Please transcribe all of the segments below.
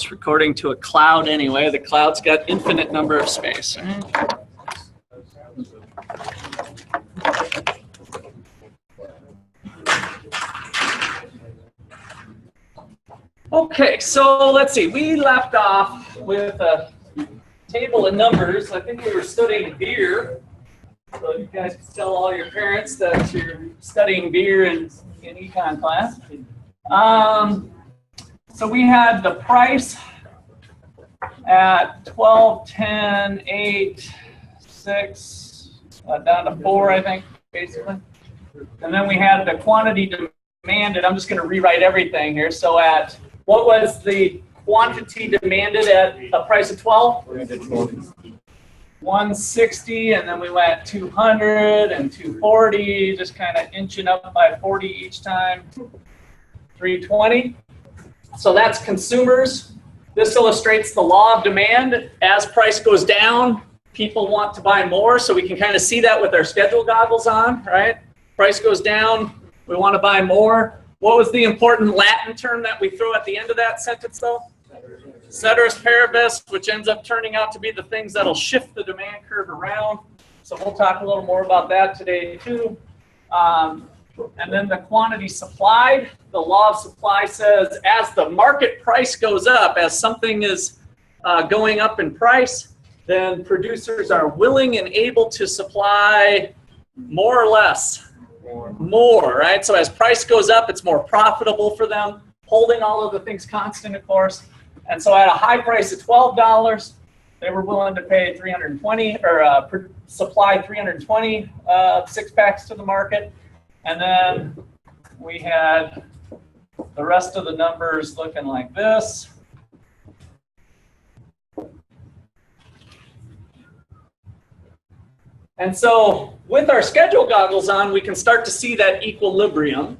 It's recording to a cloud anyway. The cloud's got infinite number of space. Right? Okay, so let's see. We left off with a table of numbers. I think we were studying beer. So you guys can tell all your parents that you're studying beer in econ class. So we had the price at 12, 10, 8, 6, down to 4, I think, basically. And then we had the quantity demanded. I'm just going to rewrite everything here. So at, what was the quantity demanded at a price of 12? 160, and then we went 200 and 240, just kind of inching up by 40 each time. 320. So that's consumers. This illustrates the law of demand. As price goes down, people want to buy more, so we can kind of see that with our schedule goggles on, right? Price goes down, we want to buy more. What was the important Latin term that we throw at the end of that sentence, though? Ceteris paribus, which ends up turning out to be the things that'll shift the demand curve around. So we'll talk a little more about that today, too. And then the quantity supplied. The law of supply says as the market price goes up, as something is going up in price, then producers are willing and able to supply more or less. More, right? So as price goes up, it's more profitable for them, holding all of the things constant, of course. And so at a high price of $12, they were willing to pay 320 or supply 320 six-packs to the market. And then we had the rest of the numbers looking like this. And so with our schedule goggles on, we can start to see that equilibrium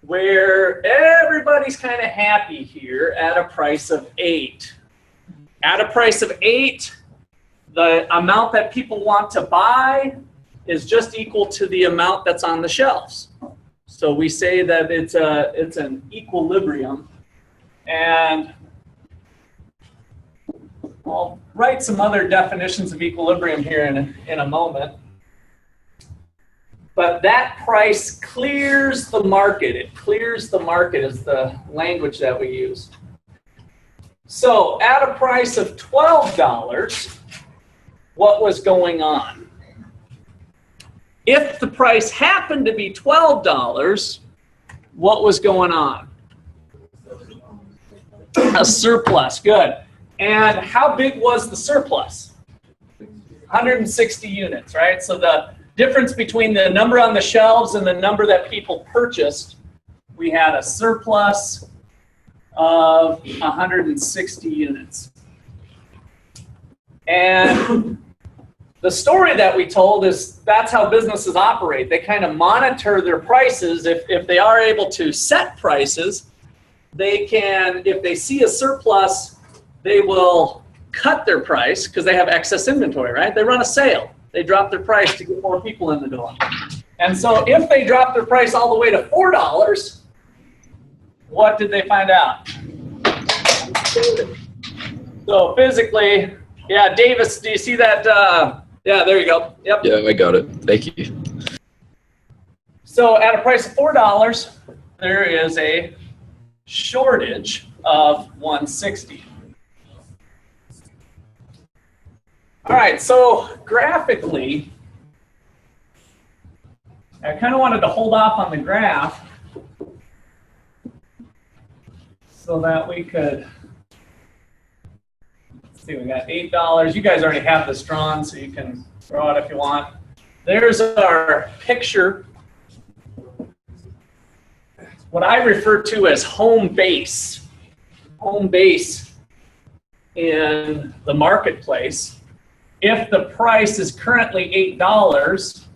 where everybody's kind of happy here at a price of 8. At a price of 8, the amount that people want to buy is just equal to the amount that's on the shelves. So we say that it's an equilibrium. And I'll write some other definitions of equilibrium here in a moment. But that price clears the market. It clears the market is the language that we use. So at a price of $12, what was going on? If the price happened to be $12, what was going on? A surplus, good. And how big was the surplus? 160 units, right? So the difference between the number on the shelves and the number that people purchased, we had a surplus of 160 units. And the story that we told is that's how businesses operate. They kind of monitor their prices. If they are able to set prices, they can, if they see a surplus, they will cut their price because they have excess inventory, right? They run a sale. They drop their price to get more people in the door. And so if they drop their price all the way to $4, what did they find out? So physically, yeah, Davis, do you see that? Yeah, there you go. Yep. Yeah, I got it. Thank you. So at a price of $4, there is a shortage of 160. All right, so graphically, I kind of wanted to hold off on the graph so that we could, let's see, we got $8. You guys already have this drawn, so you can draw it if you want. There's our picture, what I refer to as home base in the marketplace. If the price is currently $8,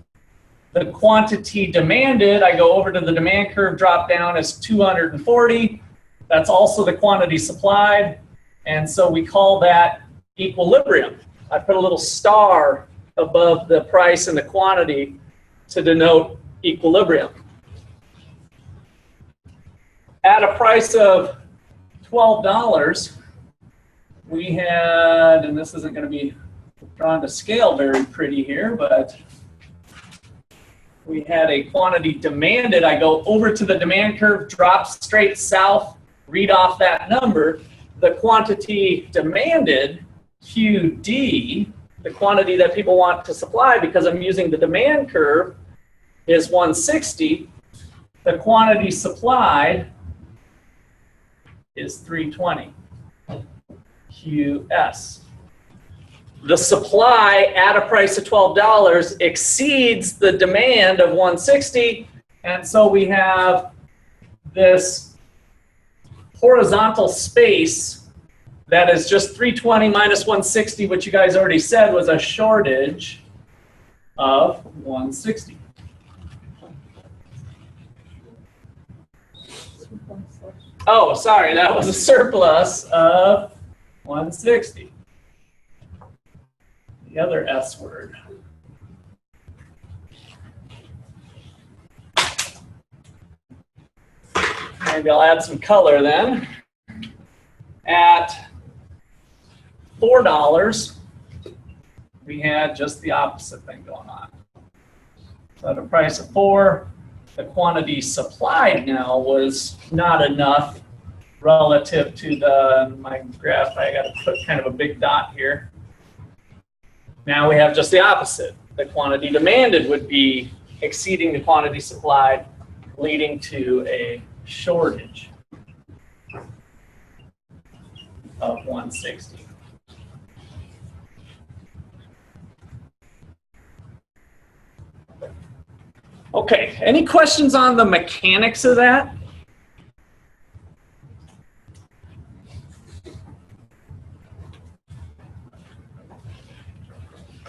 the quantity demanded, I go over to the demand curve, drop down is 240. That's also the quantity supplied. And so we call that equilibrium. I put a little star above the price and the quantity to denote equilibrium. At a price of $12, we had, and this isn't going to be drawn to scale very pretty here, but we had a quantity demanded. I go over to the demand curve, drop straight south, read off that number. The quantity demanded, QD, the quantity that people want to supply because I'm using the demand curve, is 160. The quantity supplied is 320, QS. The supply at a price of $12 exceeds the demand of 160, and so we have this horizontal space that is just 320 minus 160, which you guys already said was a shortage of 160. Oh, sorry, that was a surplus of 160. The other S word. Maybe I'll add some color then. At $4, we had just the opposite thing going on. So at a price of 4, the quantity supplied now was not enough relative to my graph. I got to put kind of a big dot here. Now we have just the opposite. The quantity demanded would be exceeding the quantity supplied, leading to a shortage of 160. Okay, any questions on the mechanics of that?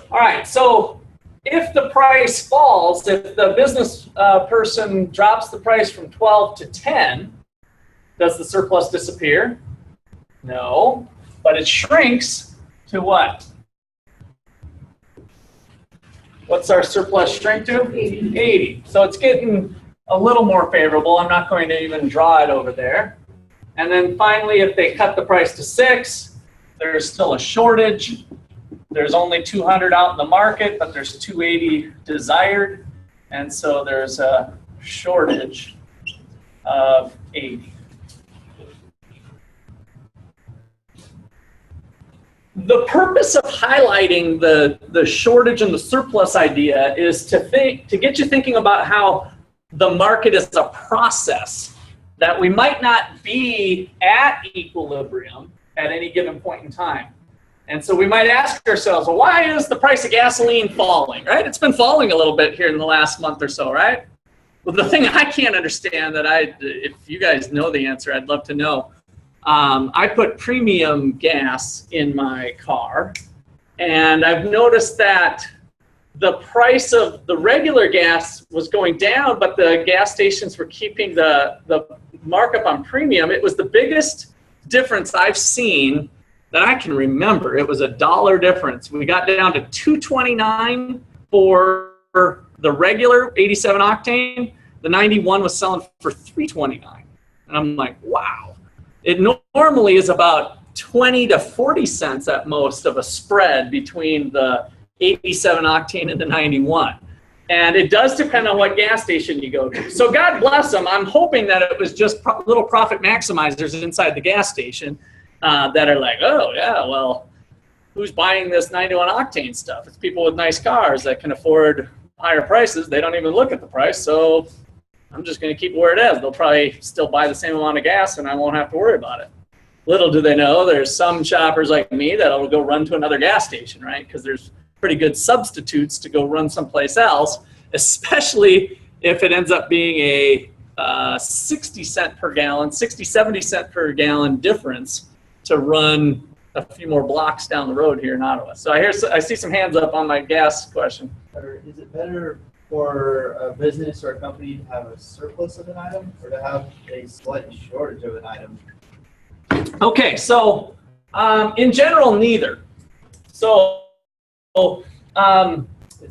All right, so if the price falls, if the business person drops the price from 12 to 10, does the surplus disappear? No, but it shrinks to what? What's our surplus shrink to? 80. So it's getting a little more favorable. I'm not going to even draw it over there. And then finally, if they cut the price to 6, there's still a shortage. There's only 200 out in the market, but there's 280 desired. And so there's a shortage of 80. The purpose of highlighting the shortage and the surplus idea is to get you thinking about how the market is a process, that we might not be at equilibrium at any given point in time. And so we might ask ourselves, well, why is the price of gasoline falling, right? It's been falling a little bit here in the last month or so, right? Well, the thing I can't understand if you guys know the answer, I'd love to know. I put premium gas in my car, and I've noticed that the price of the regular gas was going down, but the gas stations were keeping the markup on premium. It was the biggest difference I've seen that I can remember. It was $1 difference. We got down to $2.29 for the regular 87 octane. The 91 was selling for $3.29, and I'm like, wow. It normally is about 20 to 40 cents at most of a spread between the 87 octane and the 91. And it does depend on what gas station you go to. So God bless them. I'm hoping that it was just little profit maximizers inside the gas station that are like, oh, yeah, well, who's buying this 91 octane stuff? It's people with nice cars that can afford higher prices. They don't even look at the price, so I'm just going to keep it where it is. They'll probably still buy the same amount of gas, and I won't have to worry about it. Little do they know, there's some shoppers like me that'll go run to another gas station, right? Because there's pretty good substitutes to go run someplace else, especially if it ends up being a 60 cent per gallon, 60, 70 cent per gallon difference to run a few more blocks down the road here in Ottawa. So I see some hands up on my gas question. Is it better for a business or a company to have a surplus of an item or to have a slight shortage of an item? Okay, so in general, neither. So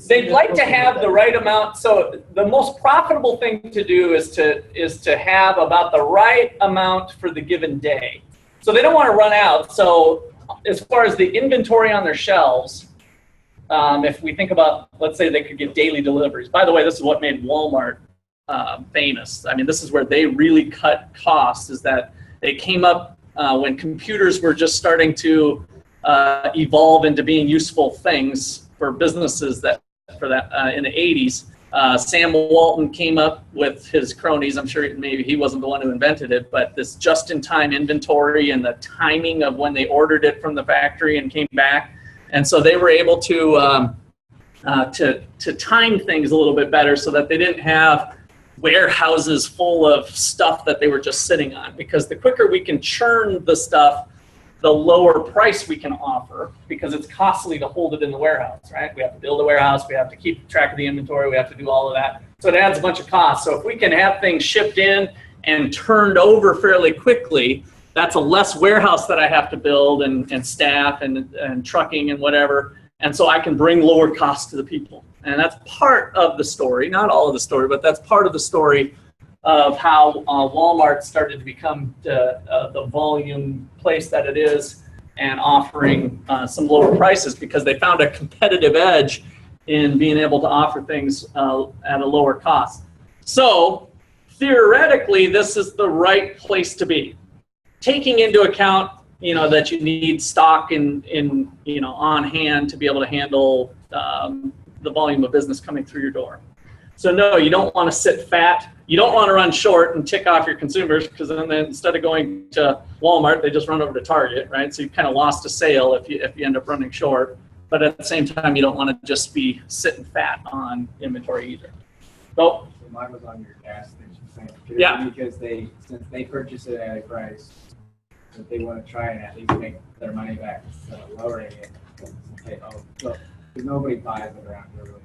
they'd like to have the right amount. So the most profitable thing to do is to have about the right amount for the given day. So they don't want to run out. So as far as the inventory on their shelves, if we think about, let's say they could get daily deliveries. By the way, this is what made Walmart famous. I mean, this is where they really cut costs, is that they came up when computers were just starting to evolve into being useful things for businesses in the 80s. Sam Walton came up with his cronies. I'm sure maybe he wasn't the one who invented it, but this just-in-time inventory and the timing of when they ordered it from the factory and came back. And so they were able to time things a little bit better so that they didn't have warehouses full of stuff that they were just sitting on. Because the quicker we can churn the stuff, the lower price we can offer, because it's costly to hold it in the warehouse, right? We have to build a warehouse, we have to keep track of the inventory, we have to do all of that. So it adds a bunch of costs. So if we can have things shipped in and turned over fairly quickly, that's a less warehouse that I have to build and staff and trucking and whatever. And so I can bring lower costs to the people. And that's part of the story, not all of the story, but that's part of the story of how Walmart started to become the volume place that it is, and offering some lower prices because they found a competitive edge in being able to offer things at a lower cost. So theoretically, this is the right place to be, taking into account that you need stock in on hand to be able to handle the volume of business coming through your door. So no, you don't want to sit fat. You don't want to run short and tick off your consumers, because then instead of going to Walmart, they just run over to Target, right? So you kind of lost a sale if you end up running short. But at the same time, you don't want to just be sitting fat on inventory either. So mine was on your gas station thing. Yeah. Because since they purchase it at a price, that they want to try and at least make their money back instead of lowering it. Okay, so nobody buys it around here really.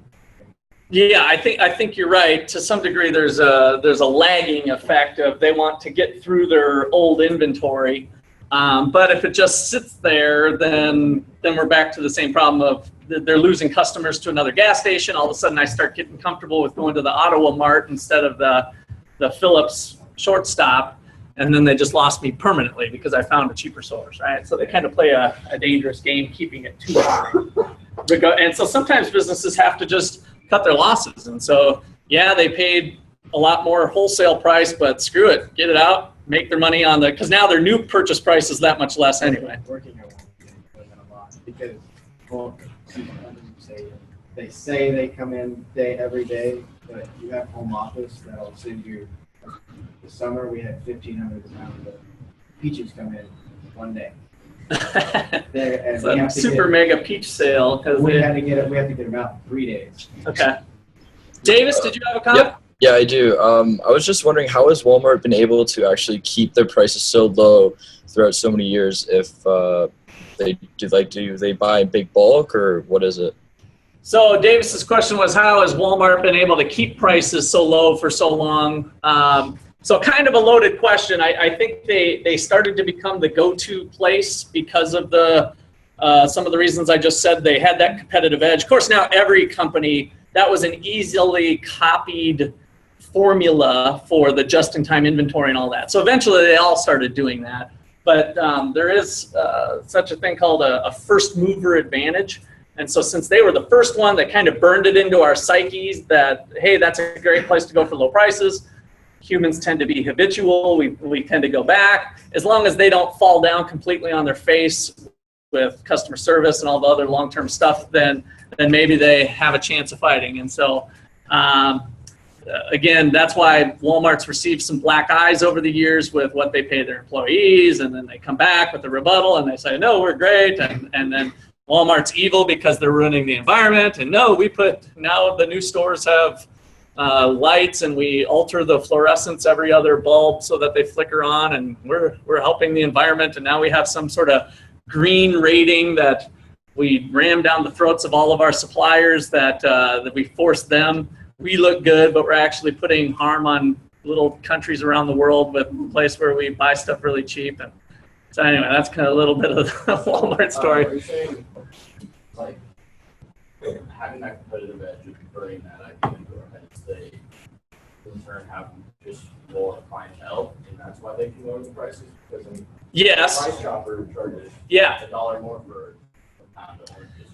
yeah, I think you're right. To some degree, there's a lagging effect of they want to get through their old inventory, but if it just sits there, then we're back to the same problem of they're losing customers to another gas station. All of a sudden, I start getting comfortable with going to the Ottawa Mart instead of the Phillips shortstop, and then they just lost me permanently because I found a cheaper source, right? So they kind of play a dangerous game, keeping it too high. And so sometimes businesses have to just cut their losses. And so, yeah, they paid a lot more wholesale price, but screw it, get it out, make their money on because now their new purchase price is that much less anyway. Working at a lot because they say they come in every day, but you have home office that'll send you. This summer we had 1,500 pounds of peaches come in one day. It's a super mega peach sale because we have to get them out in 3 days. Okay. Davis, did you have a comment? Yeah, I do. I was just wondering, how has Walmart been able to actually keep their prices so low throughout so many years? If do they buy in big bulk, or what is it? So Davis's question was, how has Walmart been able to keep prices so low for so long? So kind of a loaded question. I think they started to become the go-to place because of some of the reasons I just said. They had that competitive edge. Of course, now every company, that was an easily copied formula for the just-in-time inventory and all that. So eventually they all started doing that. But there is such a thing called a first mover advantage. And so since they were the first one that kind of burned it into our psyches that, hey, that's a great place to go for low prices, humans tend to be habitual. We tend to go back. As long as they don't fall down completely on their face with customer service and all the other long-term stuff, then maybe they have a chance of fighting. And so, again, that's why Walmart's received some black eyes over the years with what they pay their employees, and then they come back with a rebuttal and they say, no, we're great, and then Walmart's evil because they're ruining the environment, and no, now the new stores have lights, and we alter the fluorescence every other bulb so that they flicker on, and we're helping the environment, and now we have some sort of green rating that we ram down the throats of all of our suppliers that we force them. We look good, but we're actually putting harm on little countries around the world with a place where we buy stuff really cheap. And so anyway, that's kind of a little bit of the Walmart story. Are you saying, like, having that competitive edge and converting that idea into our heads, they in turn have just more clientele, and that's why they can lower the prices, because the Yes. price chopper charges Yeah. $1 more for a pound of oranges.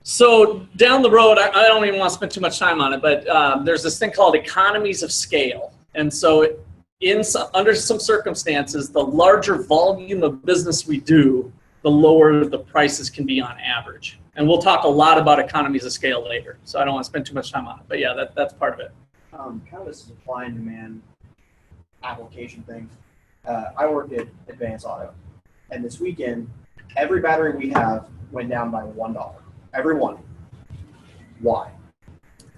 So down the road, I don't even want to spend too much time on it, but there's this thing called economies of scale. And so under some circumstances, the larger volume of business we do, the lower the prices can be on average. And we'll talk a lot about economies of scale later. So I don't want to spend too much time on it. But yeah, that's part of it. Kind of a supply and demand application thing. I work at Advance Auto, and this weekend, every battery we have went down by $1. Every one. Why?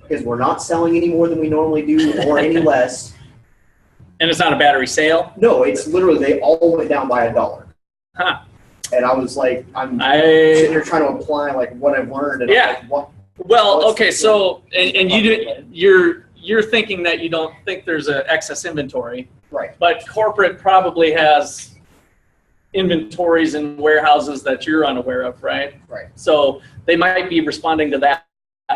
Because we're not selling any more than we normally do, or any less. And it's not a battery sale? No, it's literally they all went down by $1. Huh. And I was like, I'm sitting here trying to apply like what I've learned. And Yeah. I'm like, Well, okay, so you're thinking that you don't think there's an excess inventory, right? But corporate probably has inventories in warehouses that you're unaware of, right? Right. So they might be responding to that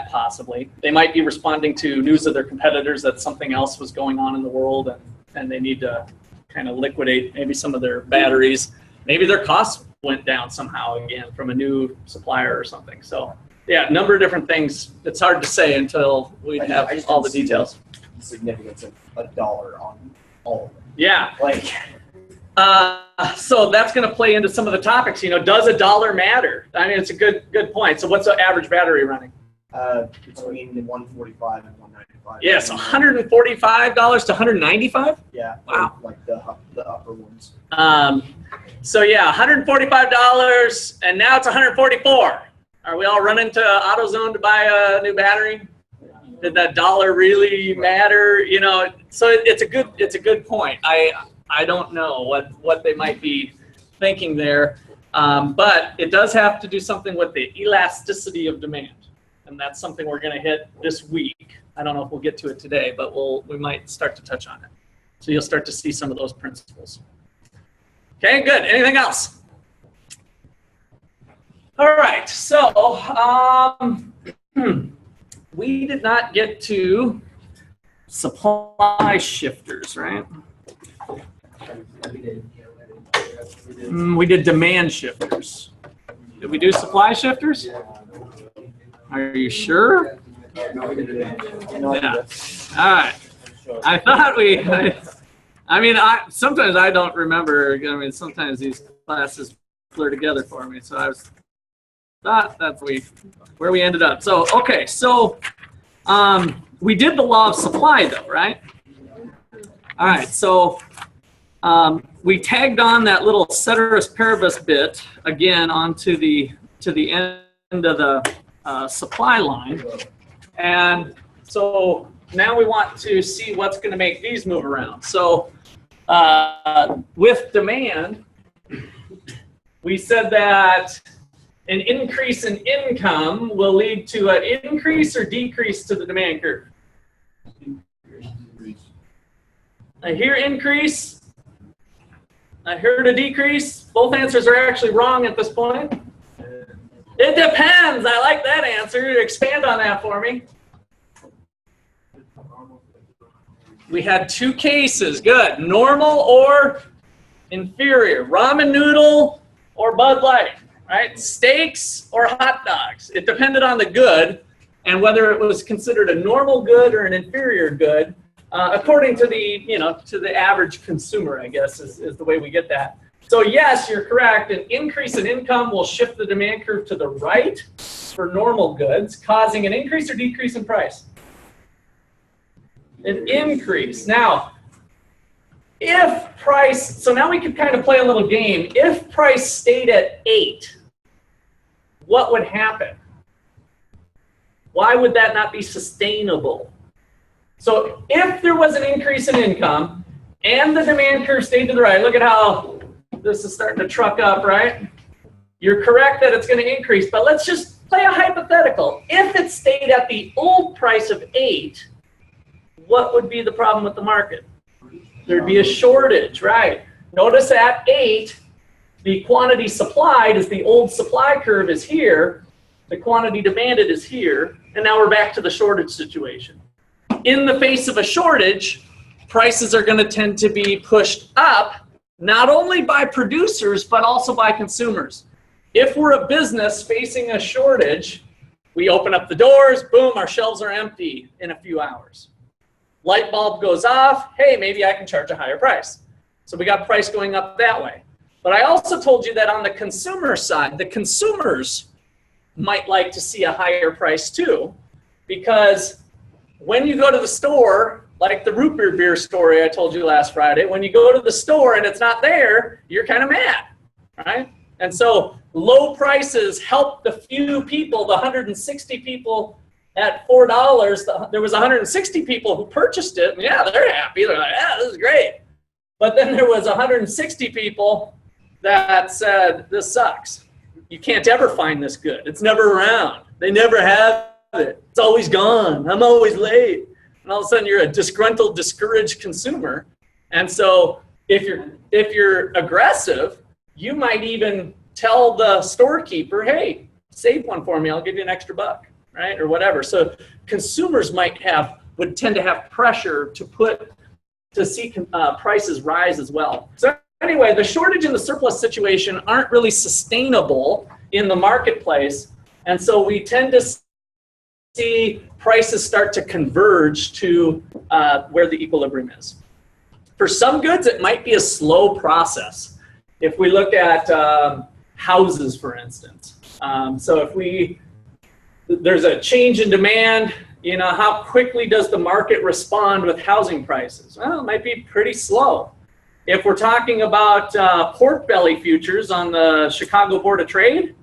possibly. They might be responding to news of their competitors that something else was going on in the world, and they need to kind of liquidate maybe some of their batteries. Maybe their costs went down somehow again from a new supplier or something. So yeah, a number of different things. It's hard to say until we have all the details. The significance of $1 on all of them. Yeah. Like, so that's going to play into some of the topics. You know, does $1 matter? I mean, it's a good point. So what's the average battery running? between 145 and 195. Yeah, so $145 to $195. Yeah. Wow. Like the upper ones. So yeah, $145, and now it's $144. Are we all running to AutoZone to buy a new battery? Did that dollar really matter? You know, so it's a good point. I don't know what they might be thinking there, but it does have to do something with the elasticity of demand, and that's something we're going to hit this week. I don't know if we'll get to it today, but we might start to touch on it. So you'll start to see some of those principles. Okay, good. Anything else? All right, so we did not get to supply shifters, right? We did demand shifters. Did we do supply shifters? Are you sure? Yeah. All right. I thought sometimes I don't remember. I mean, sometimes these classes blur together for me. So I thought that's where we ended up. So, okay. So we did the law of supply though, right? All right. So we tagged on that little ceteris paribus bit again onto the end of the supply line. And so now we want to see what's going to make these move around. So with demand, we said that an increase in income will lead to an increase or decrease to the demand curve. I hear increase. I heard a decrease. Both answers are actually wrong at this point. It depends. I like that answer. Expand on that for me. We had two cases. Good. Normal or inferior. Ramen noodle or Bud Light. Right? Steaks or hot dogs. It depended on the good and whether it was considered a normal good or an inferior good, according to the average consumer, I guess, is the way we get that. So yes, you're correct. An increase in income will shift the demand curve to the right for normal goods, causing an increase or decrease in price. An increase. Now, if price, so now we can kind of play a little game. If price stayed at 8, what would happen? Why would that not be sustainable? So if there was an increase in income and the demand curve stayed to the right, look at how this is starting to truck up, right? You're correct that it's going to increase, but let's just play a hypothetical. If it stayed at the old price of 8, what would be the problem with the market? There'd be a shortage, right? Notice at 8, the quantity supplied is the old supply curve is here, the quantity demanded is here, and now we're back to the shortage situation. In the face of a shortage, prices are going to tend to be pushed up, not only by producers, but also by consumers. If we're a business facing a shortage, we open up the doors, boom, our shelves are empty in a few hours. Light bulb goes off, hey, maybe I can charge a higher price. So we got price going up that way. But I also told you that on the consumer side, the consumers might like to see a higher price too, because when you go to the store, like the root beer story I told you last Friday, when you go to the store and it's not there, you're kind of mad, right? And so low prices help the few people, the 160 people at $4, there was 160 people who purchased it, and yeah, they're happy. They're like, yeah, this is great. But then there was 160 people that said, this sucks. You can't ever find this good. It's never around. They never have it. It's always gone. I'm always late. And all of a sudden you're a disgruntled, discouraged consumer. And so if you're aggressive, you might even tell the storekeeper, hey, save one for me. I'll give you an extra buck, right? Or whatever. So consumers would tend to have pressure to see prices rise as well. So anyway, the shortage and the surplus situation aren't really sustainable in the marketplace. And so we tend to see prices start to converge to where the equilibrium is. For some goods, it might be a slow process. If we look at houses, for instance. So if there's a change in demand, how quickly does the market respond with housing prices? Well, it might be pretty slow. If we're talking about pork belly futures on the Chicago Board of Trade,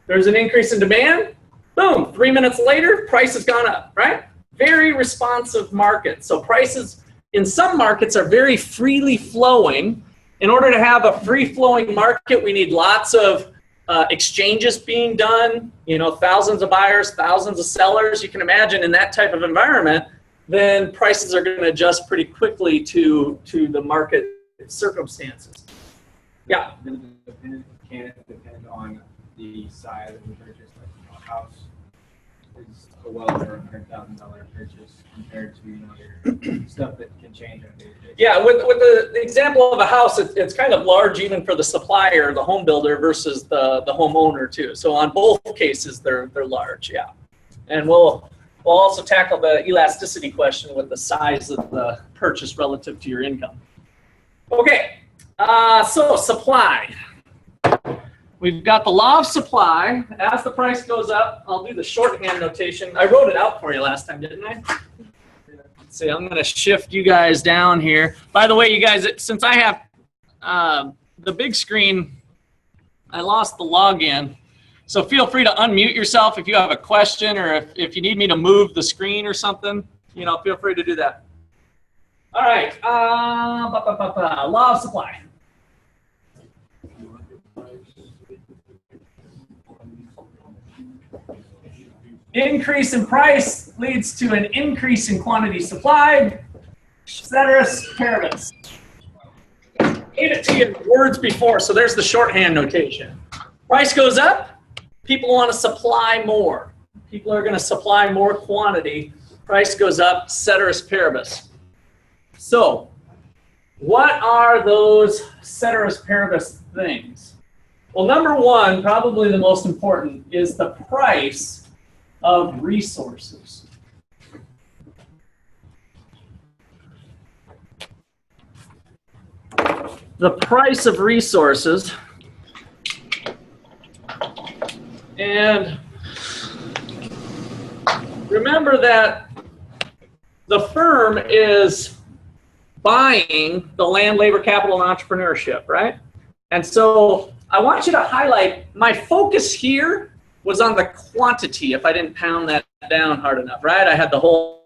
there's an increase in demand, boom, 3 minutes later, price has gone up, right? Very responsive market. So prices in some markets are very freely flowing. In order to have a free-flowing market, we need lots of exchanges being done, thousands of buyers, thousands of sellers. You can imagine in that type of environment, then prices are going to adjust pretty quickly to the market circumstances. Yeah? Can it depend on the size of the purchase? Like, a house is a well over $100,000 purchase compared to your stuff that can change on a day-to-day. Yeah, with the example of a house, it's kind of large even for the supplier, the home builder, versus the homeowner too. So on both cases, they're large, yeah. And we'll also tackle the elasticity question with the size of the purchase relative to your income. Okay, so supply. We've got the law of supply. As the price goes up, I'll do the shorthand notation. I wrote it out for you last time, didn't I? Let's see, I'm going to shift you guys down here. By the way, you guys, since I have the big screen, I lost the login. So feel free to unmute yourself if you have a question, or if you need me to move the screen or something, feel free to do that. All right, law of supply. Increase in price leads to an increase in quantity supplied. Ceteris paribus. Gave it to you in words before, so there's the shorthand notation. Price goes up, people want to supply more. People are going to supply more quantity. Price goes up, ceteris paribus. So, what are those ceteris paribus things? Well, number one, probably the most important, is the price of resources. The price of resources. And remember that the firm is buying the land, labor, capital, and entrepreneurship, right? And so I want you to highlight, my focus here was on the quantity, if I didn't pound that down hard enough, right? I had the whole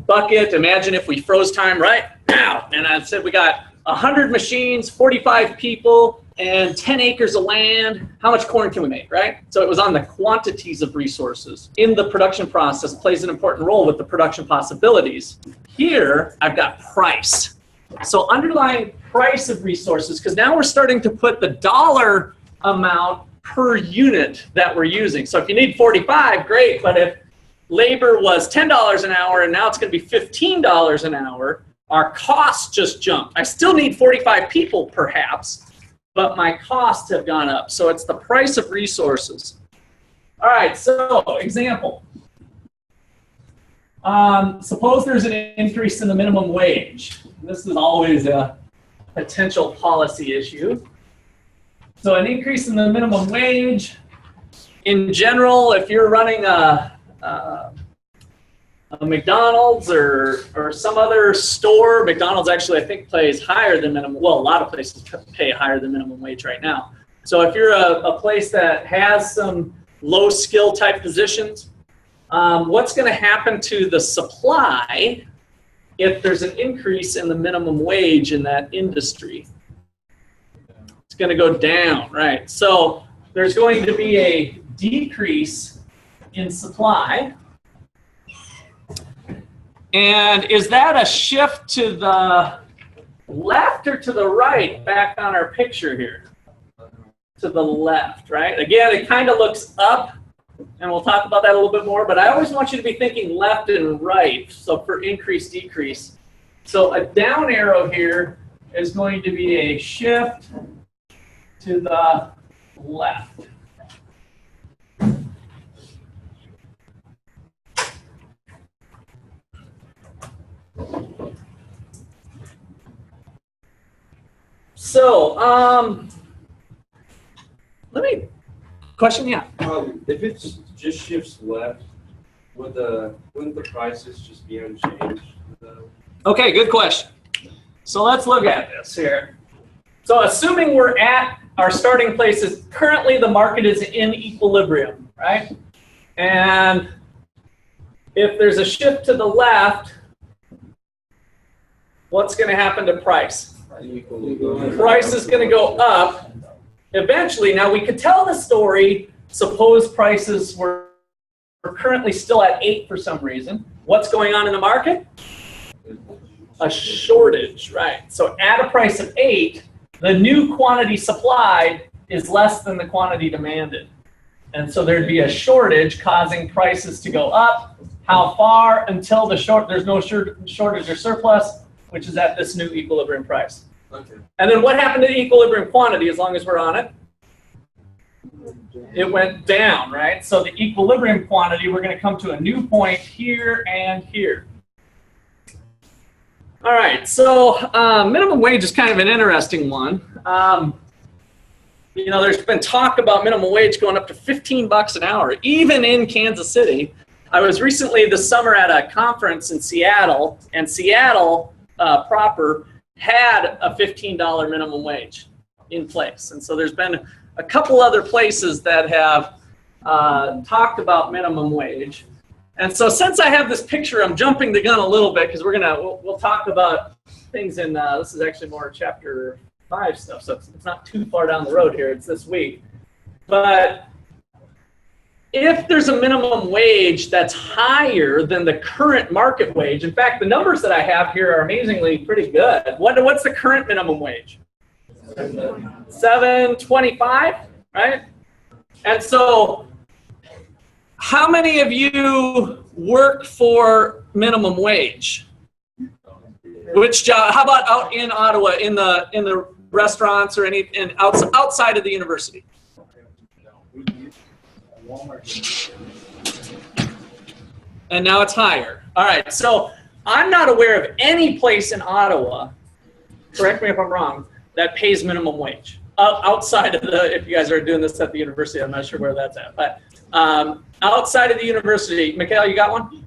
bucket. Imagine if we froze time right now. And I said we got 100 machines, 45 people, and 10 acres of land. How much corn can we make, right? So it was on the quantities of resources. In the production process plays an important role with the production possibilities. Here, I've got price. So underlying price of resources, because now we're starting to put the dollar amount per unit that we're using. So if you need 45, great, but labor was $10 an hour and now it's going to be $15 an hour, our costs just jumped. I still need 45 people perhaps, but my costs have gone up. So it's the price of resources. All right, so example. Suppose there's an increase in the minimum wage. This is always a potential policy issue. So an increase in the minimum wage, in general, if you're running a McDonald's or some other store, McDonald's actually I think pays higher than minimum, well, a lot of places pay higher than minimum wage right now. So if you're a place that has some low skill type positions, what's going to happen to the supply if there's an increase in the minimum wage in that industry? It's going to go down, right? So there's going to be a decrease in supply. And is that a shift to the left or to the right back on our picture here? To the left, right? Again, it kind of looks up, and we'll talk about that a little bit more, but I always want you to be thinking left and right, so for increase, decrease. So a down arrow here is going to be a shift to the left. So, question, yeah. If it just shifts left, wouldn't the prices just be unchanged? Okay, good question. So let's look at this here. So assuming we're at our starting place is currently the market is in equilibrium, right? And if there's a shift to the left, what's going to happen to price? Price is going to go up eventually. Now we could tell the story, suppose prices were currently still at 8 for some reason. What's going on in the market? A shortage, right? So at a price of 8, the new quantity supplied is less than the quantity demanded. And so there'd be a shortage causing prices to go up. How far? Until there's no shortage or surplus, which is at this new equilibrium price. Okay. And then what happened to the equilibrium quantity as long as we're on it? It went down, right? So the equilibrium quantity, we're going to come to a new point here and here. All right, so minimum wage is kind of an interesting one. You know, there's been talk about minimum wage going up to 15 bucks an hour, even in Kansas City. I was recently this summer at a conference in Seattle, and Seattle proper had a $15 minimum wage in place. And so there's been a couple other places that have talked about minimum wage. And so since I have this picture, I'm jumping the gun a little bit because we'll talk about things in, this is actually more chapter 5 stuff, so it's not too far down the road here, it's this week. But if there's a minimum wage that's higher than the current market wage, in fact, the numbers that I have here are amazingly pretty good. What's the current minimum wage? $7.25, right? And so how many of you work for minimum wage? Which job? How about out in Ottawa in the restaurants or anything outside of the university? And now it's higher. All right, so I'm not aware of any place in Ottawa, correct me if I'm wrong, that pays minimum wage. Outside of if you guys are doing this at the university, I'm not sure where that's at. But outside of the university, Mikhail, you got one?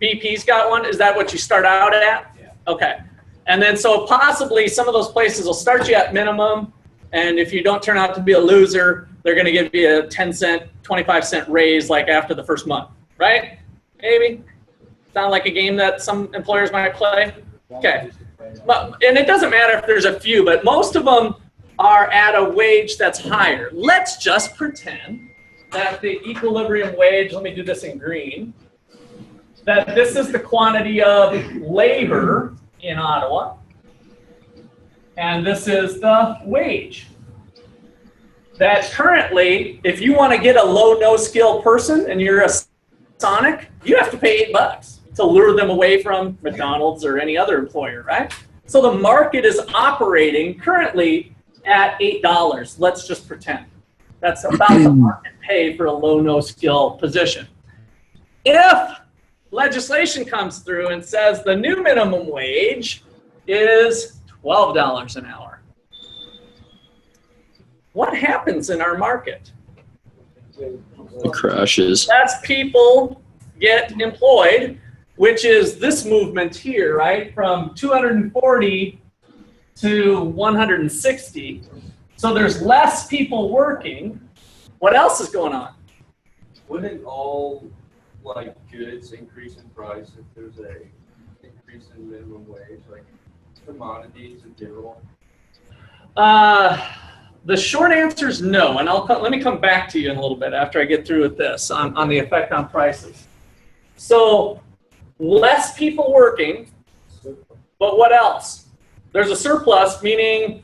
BP's got one? Is that what you start out at? Yeah. Okay. And then so possibly some of those places will start you at minimum, and if you don't turn out to be a loser, they're going to give you a 10 cent, 25 cent raise like after the first month, right? Maybe? Sound like a game that some employers might play? Okay. And it doesn't matter if there's a few, but most of them are at a wage that's higher. Let's just pretend that the equilibrium wage, let me do this in green, that this is the quantity of labor in Ottawa, and this is the wage. That currently, if you want to get a low, no-skill person, and you're a Sonic, you have to pay $8 to lure them away from McDonald's or any other employer, right? So the market is operating currently at $8. Let's just pretend. That's about the market pay for a low, no skill position. If legislation comes through and says the new minimum wage is $12 an hour, what happens in our market? It crashes. That's people get employed, which is this movement here, right? From 240 to 160. So there's less people working. What else is going on? Wouldn't all like goods increase in price if there's a increase in minimum wage, like commodities in general? The short answer is no, and let me come back to you in a little bit after I get through with this on the effect on prices. So less people working, but what else? There's a surplus, meaning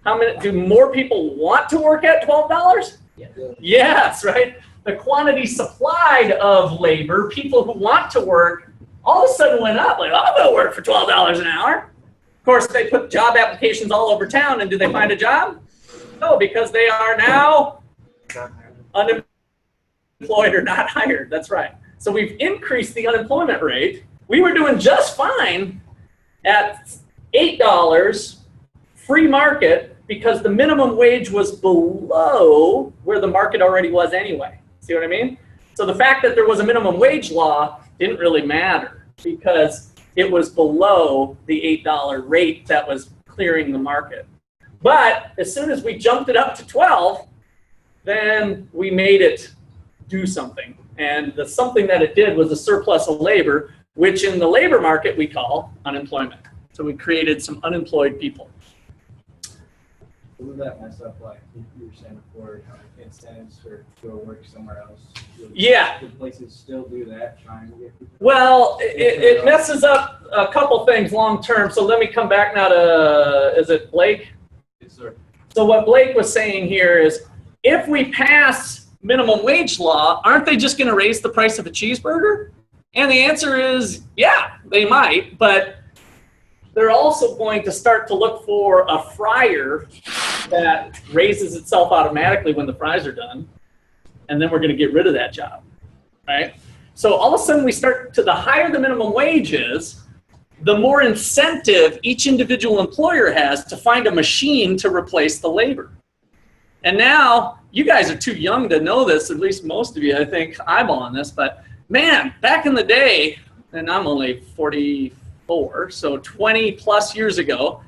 how many? Do more people want to work at $12? Yes, right? The quantity supplied of labor, people who want to work, all of a sudden went up. Like, I'll go work for $12 an hour. Of course, they put job applications all over town, and do they find a job? No, because they are now unemployed or not hired. That's right. So we've increased the unemployment rate. We were doing just fine at $8 free market because the minimum wage was below where the market already was anyway. See what I mean? So the fact that there was a minimum wage law didn't really matter because it was below the $8 rate that was clearing the market. But as soon as we jumped it up to 12, then we made it do something. And the something that it did was a surplus of labor, which in the labor market we call unemployment. So we created some unemployed people. Would that mess up, like you were saying before, incentives or go work somewhere else? Yeah. Do places still do that, trying to get people? Well, it messes up a couple things long term. So let me come back now to, is it Blake? Yes, sir. So what Blake was saying here is, if we pass minimum wage law, aren't they just going to raise the price of a cheeseburger? And the answer is, yeah, they might, but they're also going to start to look for a fryer that raises itself automatically when the fries are done, and then we're going to get rid of that job, right? So all of a sudden we start to, the higher the minimum wage is, the more incentive each individual employer has to find a machine to replace the labor. And now, you guys are too young to know this, at least most of you, I think, eyeballing this, but man, back in the day, and I'm only 44, so 20 plus years ago,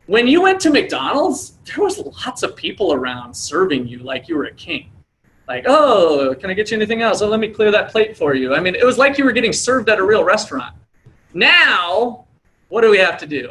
when you went to McDonald's, there was lots of people around serving you like you were a king. Like, oh, can I get you anything else? Oh, let me clear that plate for you. I mean, it was like you were getting served at a real restaurant. Now, what do we have to do?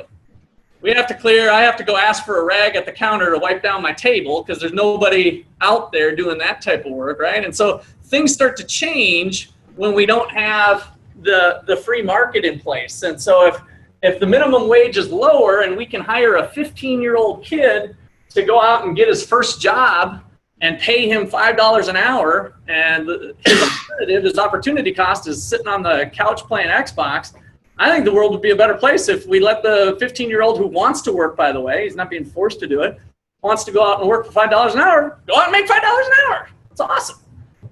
We have to clear, I have to go ask for a rag at the counter to wipe down my table because there's nobody out there doing that type of work, right? And so things start to change when we don't have the free market in place. And so if the minimum wage is lower and we can hire a 15-year-old kid to go out and get his first job and pay him $5 an hour, and his alternative, his opportunity cost is sitting on the couch playing Xbox, I think the world would be a better place if we let the 15-year-old who wants to work, by the way, he's not being forced to do it, wants to go out and work for $5 an hour, go out and make $5 an hour. It's awesome.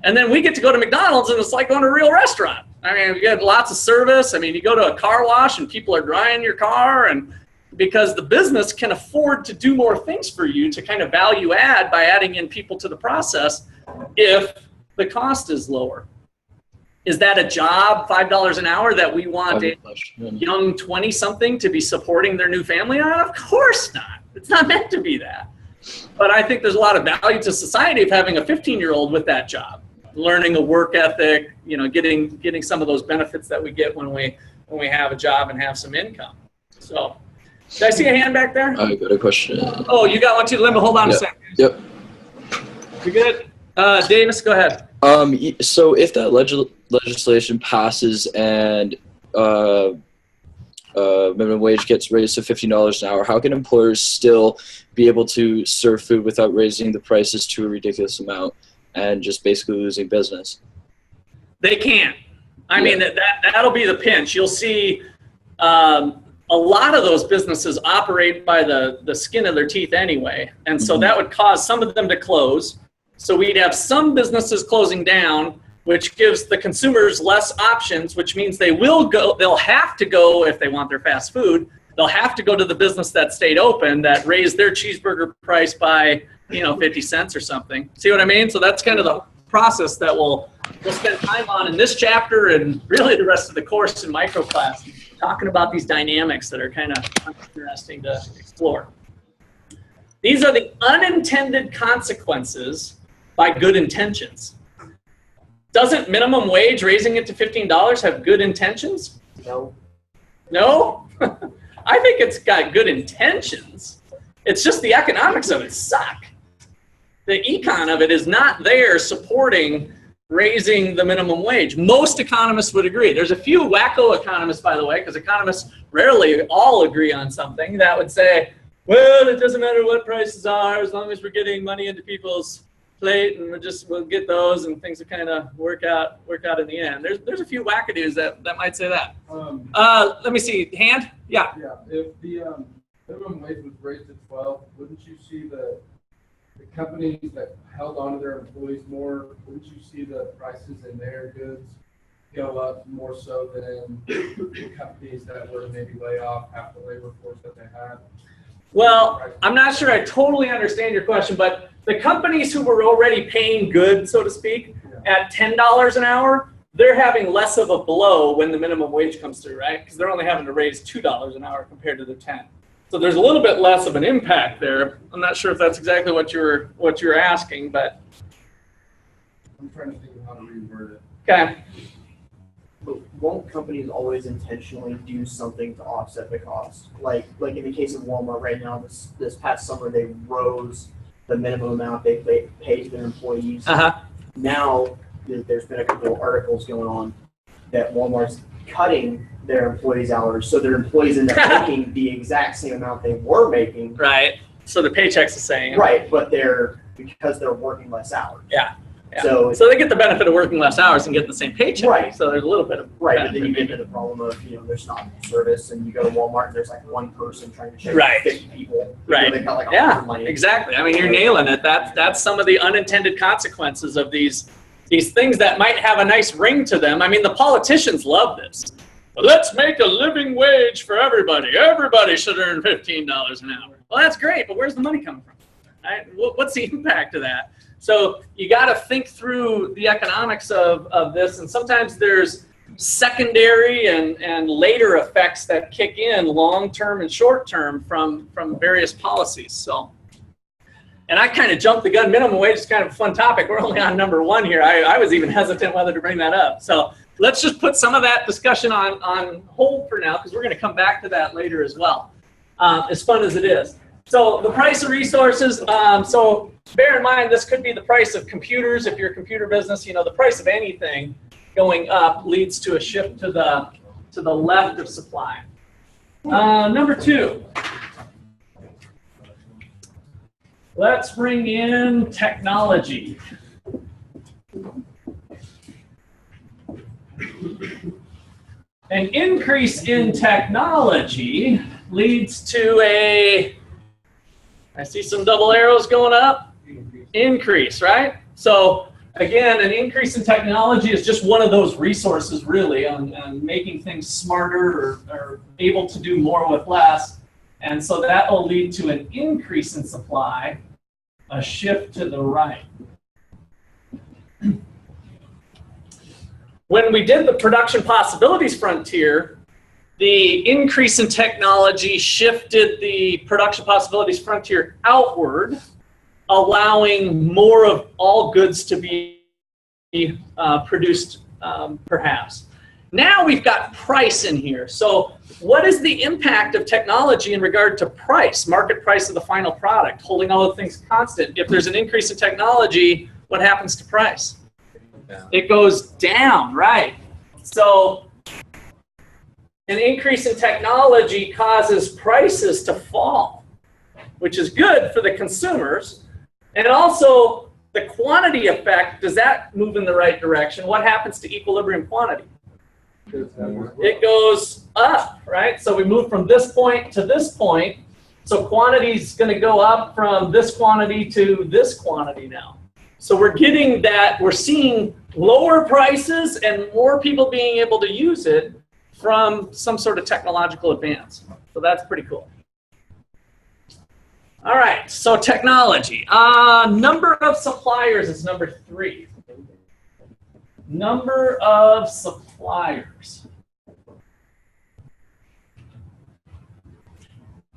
And then we get to go to McDonald's and it's like going to a real restaurant. I mean, we get lots of service. I mean, you go to a car wash and people are drying your car, and because the business can afford to do more things for you to kind of value add by adding in people to the process if the cost is lower. Is that a job, $5 an hour, that we want a young 20-something to be supporting their new family on? Of course not. It's not meant to be that. But I think there's a lot of value to society of having a 15-year-old with that job, learning a work ethic, you know, getting some of those benefits that we get when we have a job and have some income. So, did I see a hand back there? I got a question. Oh, you got one too. Limbo, hold on a second. Yep. You good? Davis, go ahead. So if that legislation passes and minimum wage gets raised to $15 an hour, how can employers still be able to serve food without raising the prices to a ridiculous amount and just basically losing business? They can't. I mean, that'll be the pinch. You'll see a lot of those businesses operate by the skin of their teeth anyway. And so that would cause some of them to close. So we'd have some businesses closing down, which gives the consumers less options, which means they'll have to go, if they want their fast food, they'll have to go to the business that stayed open that raised their cheeseburger price by, 50 cents or something. See what I mean? So that's kind of the process that we'll spend time on in this chapter and really the rest of the course in micro class, talking about these dynamics that are kind of interesting to explore. These are the unintended consequences by good intentions. Doesn't minimum wage raising it to $15 have good intentions? No. No? I think it's got good intentions. It's just the economics of it suck. The econ of it is not there supporting raising the minimum wage. Most economists would agree. There's a few wacko economists, by the way, because economists rarely all agree on something, that would say, well, it doesn't matter what prices are as long as we're getting money into people's plate and we'll get those and things will kind of work out in the end. There's a few wackadoos that might say that. Let me see. Hand? Yeah. Yeah. If the minimum wage was raised to 12, wouldn't you see the companies that held on to their employees more? Wouldn't you see the prices in their goods go up more so than the companies that were maybe lay off half the labor force that they had? Well, I'm not sure I totally understand your question, but the companies who were already paying good, so to speak, at $10 an hour, they're having less of a blow when the minimum wage comes through, right? Because they're only having to raise $2 an hour compared to the 10. So there's a little bit less of an impact there. I'm not sure if that's exactly what you're asking, but I'm trying to think of how to reword it. okay. But won't companies always intentionally do something to offset the cost? Like in the case of Walmart right now, this past summer they rose the minimum amount they pay to their employees. Now there's been a couple of articles going on that Walmart's cutting their employees' hours, so their employees end up making the exact same amount they were making. Right. So the paycheck's the same. Right, but because they're working less hours. Yeah. So they get the benefit of working less hours and getting the same paycheck. Right. So there's a little bit of right, but then you get into the problem of there's not service, and you go to Walmart and there's like one person trying to shake Right. 50 people. Right. They've got like Yeah. money. Exactly. I mean, you're nailing it. That's some of the unintended consequences of these things that might have a nice ring to them. I mean, the politicians love this. Let's make a living wage for everybody. Everybody should earn $15 an hour. Well, that's great, but where's the money coming from? Right? What's the impact of that? So you got to think through the economics of this, and sometimes there's secondary and later effects that kick in long-term and short-term from various policies. So, and I kind of jumped the gun. Minimum wage is kind of a fun topic. We're only on number 1 here. I was even hesitant whether to bring that up. So let's just put some of that discussion on hold for now, because we're going to come back to that later as well, as fun as it is. So the price of resources, so bear in mind this could be the price of computers. If you're a computer business, the price of anything going up leads to a shift to the left of supply. Number 2. Let's bring in technology. An increase in technology leads to I see some double arrows going up. Increase, right? So again, an increase in technology is just one of those resources really on making things smarter or able to do more with less. And so that will lead to an increase in supply, a shift to the right. When we did the production possibilities frontier, the increase in technology shifted the production possibilities frontier outward, allowing more of all goods to be produced, perhaps. Now we've got price in here. So what is the impact of technology in regard to price, market price of the final product, holding all the things constant? If there's an increase in technology, what happens to price? Yeah. It goes down, right? So an increase in technology causes prices to fall, which is good for the consumers. And also the quantity effect, does that move in the right direction? What happens to equilibrium quantity? It goes up, right? So we move from this point to this point. So quantity is going to go up from this quantity to this quantity now. So we're getting that, we're seeing lower prices and more people being able to use it from some sort of technological advance. So that's pretty cool. All right, so technology. Number of suppliers is number 3. Number of suppliers.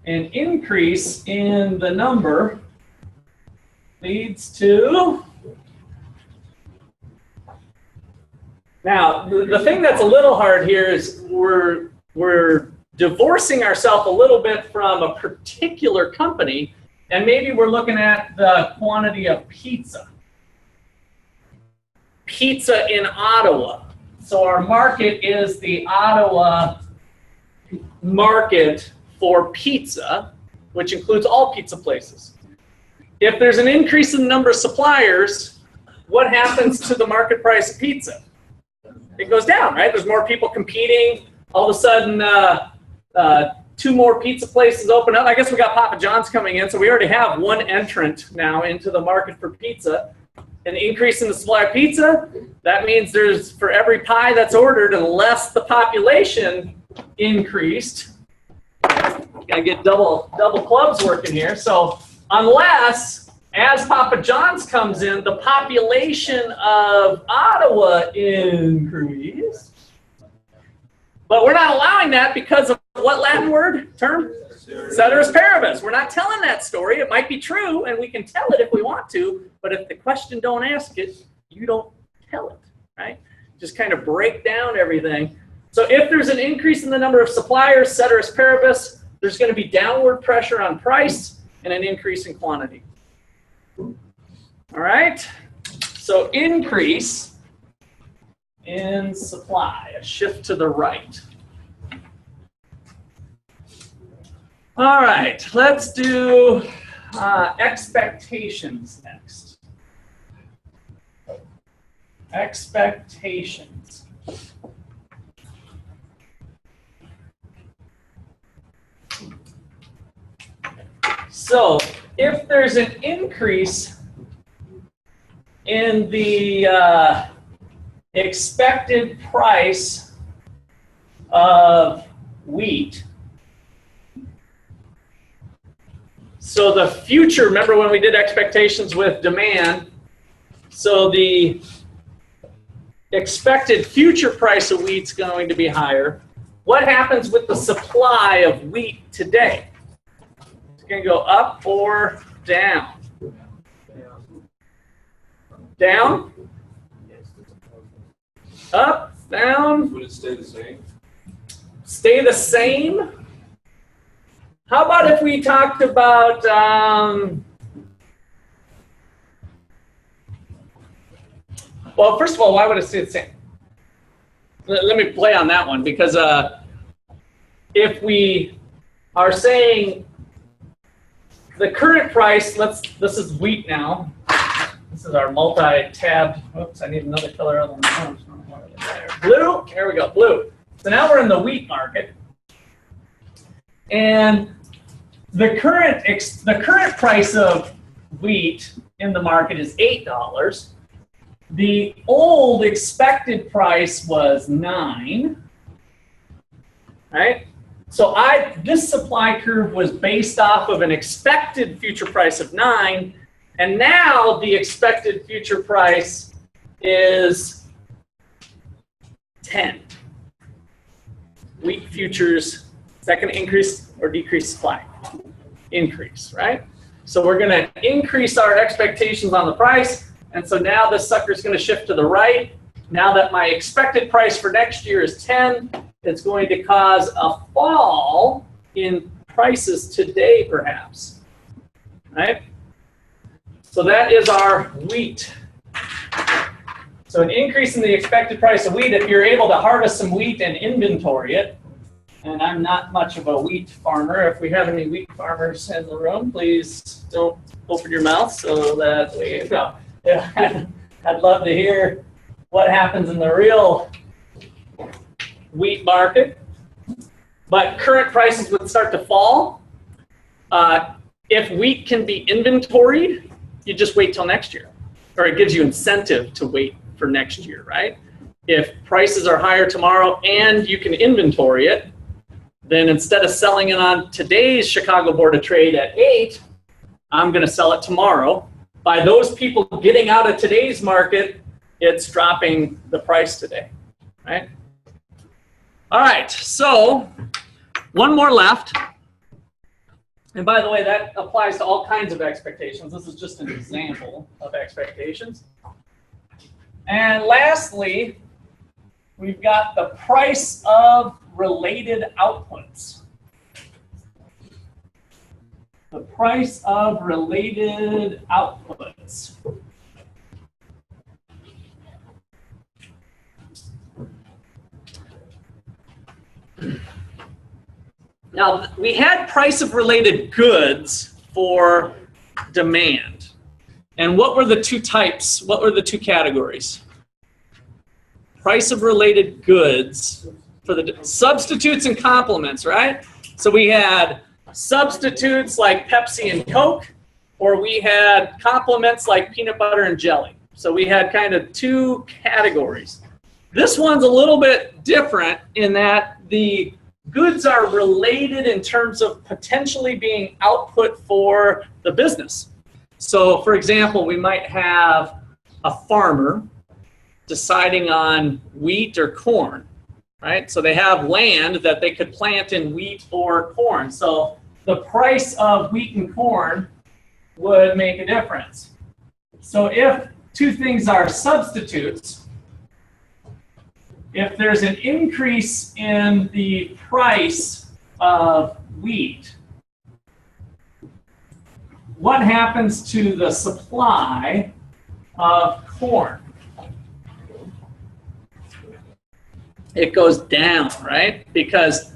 An increase in the number leads to, now the thing that's a little hard here is we're divorcing ourselves a little bit from a particular company, and maybe we're looking at the quantity of pizza. Pizza in Ottawa. So our market is the Ottawa market for pizza, which includes all pizza places. If there's an increase in the number of suppliers, what happens to the market price of pizza? It goes down, right? There's more people competing. All of a sudden, 2 more pizza places open up. I guess we got Papa John's coming in, so we already have 1 entrant now into the market for pizza. An increase in the supply of pizza, that means there's, for every pie that's ordered, unless the population increased, gotta get double clubs working here. So unless, as Papa John's comes in, the population of Ottawa increased. But we're not allowing that because of what Latin word term? Ceteris paribus. We're not telling that story. It might be true, and we can tell it if we want to, but if the question don't ask it, you don't tell it, right? Just kind of break down everything. So if there's an increase in the number of suppliers, ceteris paribus, there's going to be downward pressure on price and an increase in quantity. All right? So increase in supply, a shift to the right. All right, let's do expectations next. Expectations. So if there's an increase in the expected price of wheat, so the future, remember when we did expectations with demand, so the expected future price of wheat is going to be higher. What happens with the supply of wheat today? It's going to go up or down? Down? Up, down? Would it stay the same? Stay the same? How about if we talked about well, first of all, why would it stay the same? Let me play on that one, because if we are saying the current price, this is wheat now. This is our multi-tab. Oops, I need another color other than blue. Here we go, blue. So now we're in the wheat market, and the current price of wheat in the market is $8. The old expected price was $9. Right? So this supply curve was based off of an expected future price of $9, and now the expected future price is $10. Wheat futures, is that going to increase or decrease supply? Increase, right? So we're going to increase our expectations on the price, and so now this sucker is going to shift to the right. Now that my expected price for next year is 10, it's going to cause a fall in prices today, perhaps, right? So that is our wheat. So an increase in the expected price of wheat, if you're able to harvest some wheat and inventory it, and I'm not much of a wheat farmer. If we have any wheat farmers in the room, please don't open your mouth so that we, no. Yeah, I'd love to hear what happens in the real wheat market, but current prices would start to fall. If wheat can be inventoried, you just wait till next year, or it gives you incentive to wait for next year, right? If prices are higher tomorrow and you can inventory it, then instead of selling it on today's Chicago Board of Trade at 8, I'm going to sell it tomorrow. By those people getting out of today's market, it's dropping the price today, right? All right, so one more left. And by the way, that applies to all kinds of expectations. This is just an example of expectations. And lastly, we've got the price of related outputs. The price of related outputs. Now, we had price of related goods for demand. And what were the two types? What were the two categories? Price of related goods for the substitutes and complements, right? So we had substitutes like Pepsi and Coke, or we had complements like peanut butter and jelly. So we had kind of two categories. This one's a little bit different in that the goods are related in terms of potentially being output for the business. So for example, we might have a farmer deciding on wheat or corn, right? So they have land that they could plant in wheat or corn. So the price of wheat and corn would make a difference. So if two things are substitutes, if there's an increase in the price of wheat, what happens to the supply of corn? It goes down, right? Because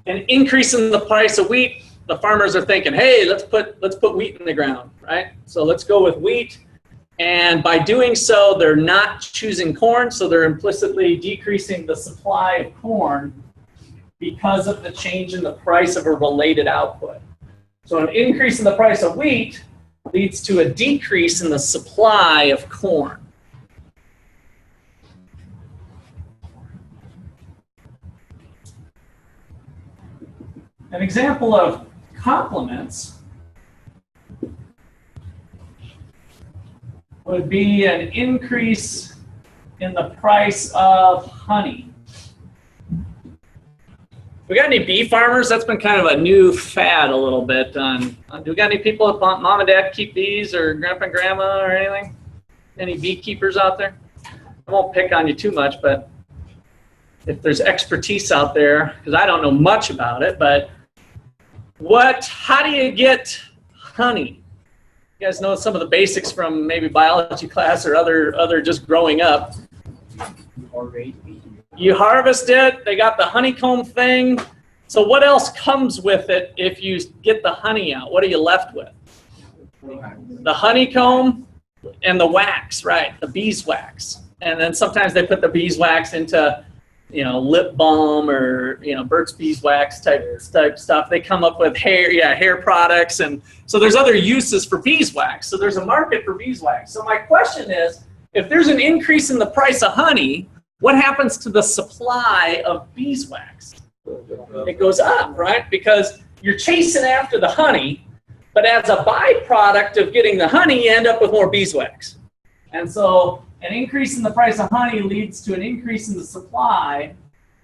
an increase in the price of wheat, the farmers are thinking, hey, let's put wheat in the ground, right? So let's go with wheat. And by doing so, they're not choosing corn, so they're implicitly decreasing the supply of corn because of the change in the price of a related output. So an increase in the price of wheat leads to a decrease in the supply of corn. An example of complements would be an increase in the price of honey. We got any bee farmers? That's been kind of a new fad a little bit. Do we got any people that mom and dad keep bees, or grandpa and grandma or anything? Any beekeepers out there? I won't pick on you too much, but if there's expertise out there, because I don't know much about it, but how do you get honey? You guys know some of the basics from maybe biology class or other just growing up. You harvest it, they got the honeycomb thing. So what else comes with it if you get the honey out? What are you left with? The honeycomb and the wax, right? The beeswax. And then sometimes they put the beeswax into, lip balm or, Burt's Beeswax type stuff. They come up with hair products. And so there's other uses for beeswax. So there's a market for beeswax. So my question is, if there's an increase in the price of honey, what happens to the supply of beeswax? It goes up, right? Because you're chasing after the honey, but as a byproduct of getting the honey, you end up with more beeswax. And so an increase in the price of honey leads to an increase in the supply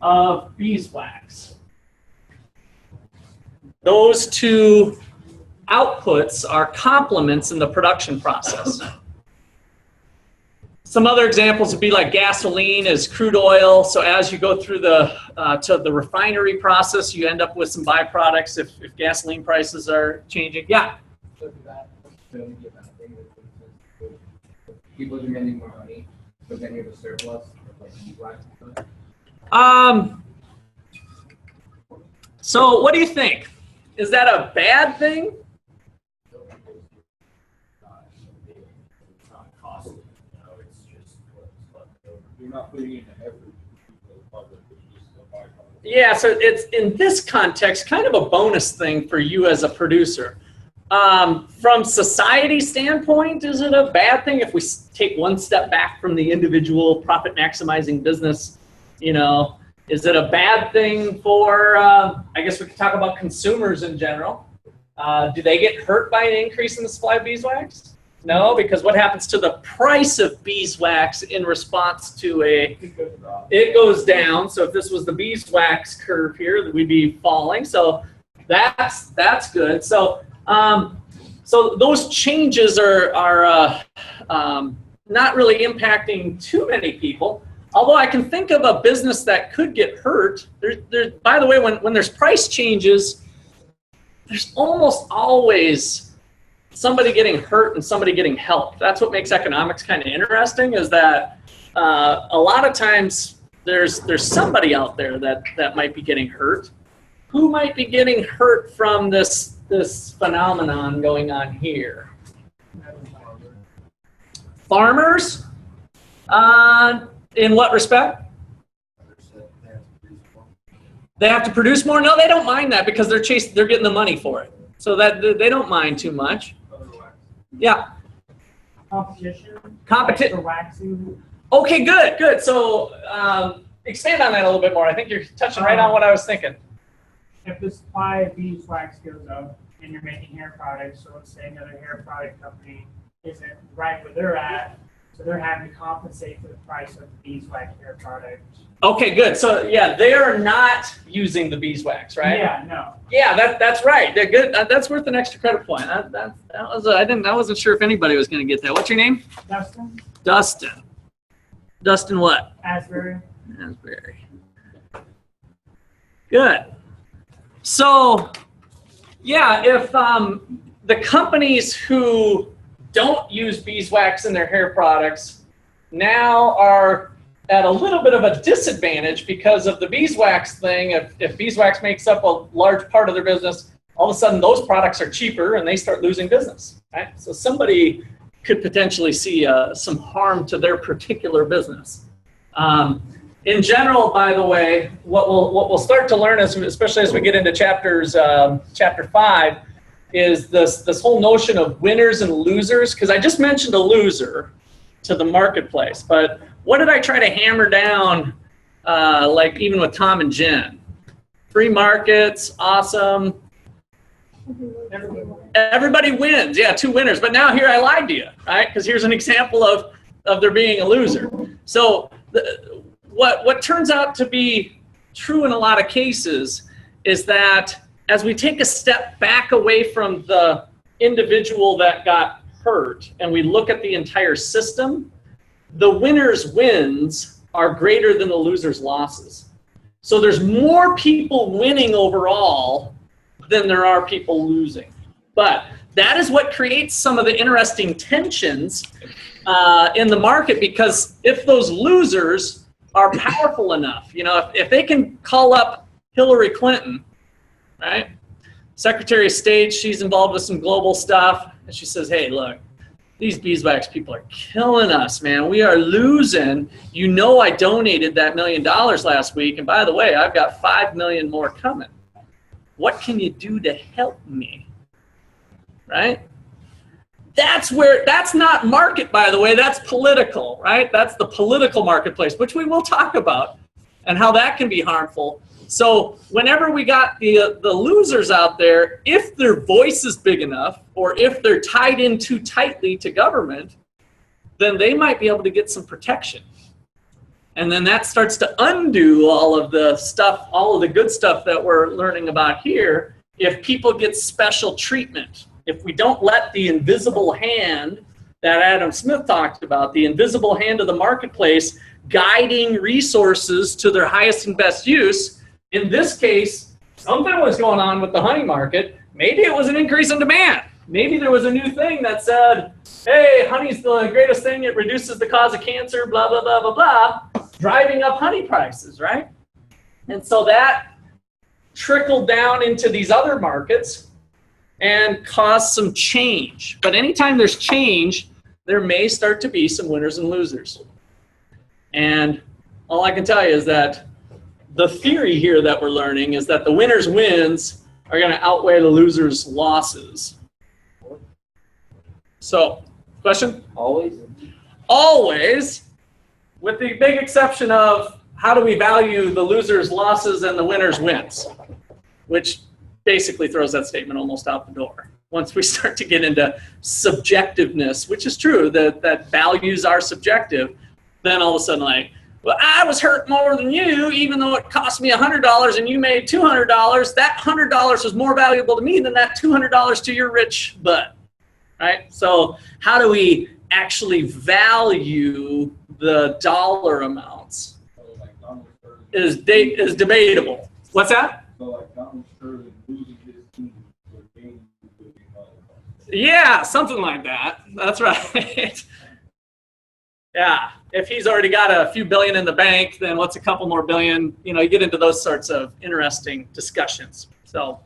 of beeswax. Those two outputs are complements in the production process. Some other examples would be like gasoline is crude oil. So as you go through to the refinery process, you end up with some byproducts if gasoline prices are changing. Yeah? People demanding more money, but then you have a surplus. So what do you think? Is that a bad thing? You're not putting in an effort to public. Yeah, so it's in this context kind of a bonus thing for you as a producer. From society standpoint, is it a bad thing if we take one step back from the individual profit maximizing business? You know, is it a bad thing for, I guess we could talk about consumers in general. Do they get hurt by an increase in the supply of beeswax? No, because what happens to the price of beeswax in response to it goes down. So if this was the beeswax curve here, we'd be falling. So that's good. So so those changes are not really impacting too many people. Although I can think of a business that could get hurt. By the way, when there's price changes, there's almost always somebody getting hurt and somebody getting helped. That's what makes economics kind of interesting, is that a lot of times there's somebody out there that might be getting hurt. Who might be getting hurt from this phenomenon going on here? Farmers? In what respect? They have to produce more? No, they don't mind that because they're getting the money for it. So that they don't mind too much. Yeah. Competition. Waxing. Okay, good. So expand on that a little bit more. I think you're touching right on what I was thinking. If the supply of beeswax goes up and you're making hair products, so let's say another hair product company isn't right where they're at, so they're having to compensate for the price of the beeswax hair product. Okay, good. So yeah, they are not using the beeswax, right? Yeah, no. Yeah, that's right. They're good. That's worth an extra credit point. That was I wasn't sure if anybody was going to get that. What's your name? Dustin. Dustin what? Asbury. Good. So yeah, if the companies who don't use beeswax in their hair products now are at a little bit of a disadvantage because of the beeswax thing. If beeswax makes up a large part of their business, all of a sudden those products are cheaper and they start losing business, right? So somebody could potentially see some harm to their particular business. In general, by the way, what we'll start to learn, especially as we get into chapter 5, is this whole notion of winners and losers. Because I just mentioned a loser to the marketplace, but what did I try to hammer down, like even with Tom and Jen? Free markets, awesome. Everybody wins. Yeah, 2 winners. But now here I lied to you, right? Because here's an example of there being a loser. So what turns out to be true in a lot of cases is that as we take a step back away from the individual that got hurt and we look at the entire system, the winner's wins are greater than the loser's losses. So there's more people winning overall than there are people losing. But that is what creates some of the interesting tensions in the market, because if those losers are powerful enough, you know, if they can call up Hillary Clinton, right? Secretary of State, she's involved with some global stuff, and she says, hey, look, these beeswax people are killing us, man. We are losing. You know, I donated that $1 million last week, and by the way, I've got 5 million more coming. What can you do to help me? Right? That's not market, by the way, that's political, right? That's the political marketplace, which we will talk about and how that can be harmful. So whenever we got the losers out there, if their voice is big enough or if they're tied in too tightly to government, then they might be able to get some protection. And then that starts to undo all of the stuff, all of the good stuff that we're learning about here, if people get special treatment. If we don't let the invisible hand that Adam Smith talked about, the invisible hand of the marketplace guiding resources to their highest and best use, in this case, something was going on with the honey market. Maybe it was an increase in demand. Maybe there was a new thing that said, hey, honey's the greatest thing. It reduces the cause of cancer, blah, blah, blah, blah, blah, driving up honey prices, right? And so that trickled down into these other markets and caused some change. But anytime there's change, there may start to be some winners and losers. And all I can tell you is that the theory here that we're learning is that the winner's wins are going to outweigh the loser's losses. So, question? Always? Always, with the big exception of how do we value the loser's losses and the winner's wins, which basically throws that statement almost out the door. Once we start to get into subjectiveness, which is true, that values are subjective, then all of a sudden like, well, I was hurt more than you, even though it cost me $100 and you made $200. That $100 was more valuable to me than that $200 to your rich butt, right? So how do we actually value the dollar amounts is debatable. What's that? So like Donald Sterling losing his team for gaining $1 billion. Yeah, something like that. That's right. Yeah, if he's already got a few billion in the bank, then what's a couple more billion? You know, you get into those sorts of interesting discussions. So,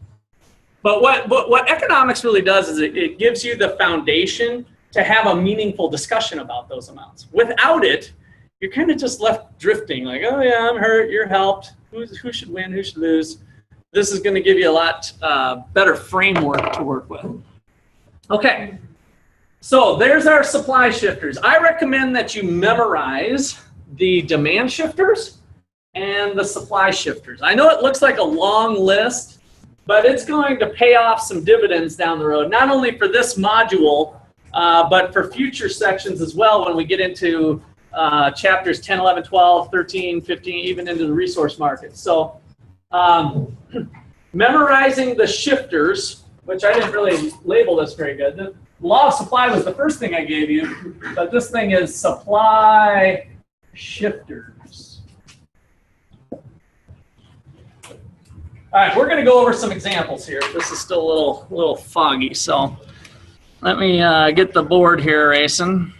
but what economics really does is it gives you the foundation to have a meaningful discussion about those amounts. Without it, you're kind of just left drifting, like, oh yeah, I'm hurt, you're helped. Who should win, who should lose? This is going to give you a lot better framework to work with. Okay. So there's our supply shifters. I recommend that you memorize the demand shifters and the supply shifters. I know it looks like a long list, but it's going to pay off some dividends down the road, not only for this module, but for future sections as well when we get into chapters 10, 11, 12, 13, 15, even into the resource market. So memorizing the shifters, which I didn't really label this very good. The law of supply was the first thing I gave you, but this thing is supply shifters. All right, we're going to go over some examples here. This is still a little foggy, so let me get the board here racing.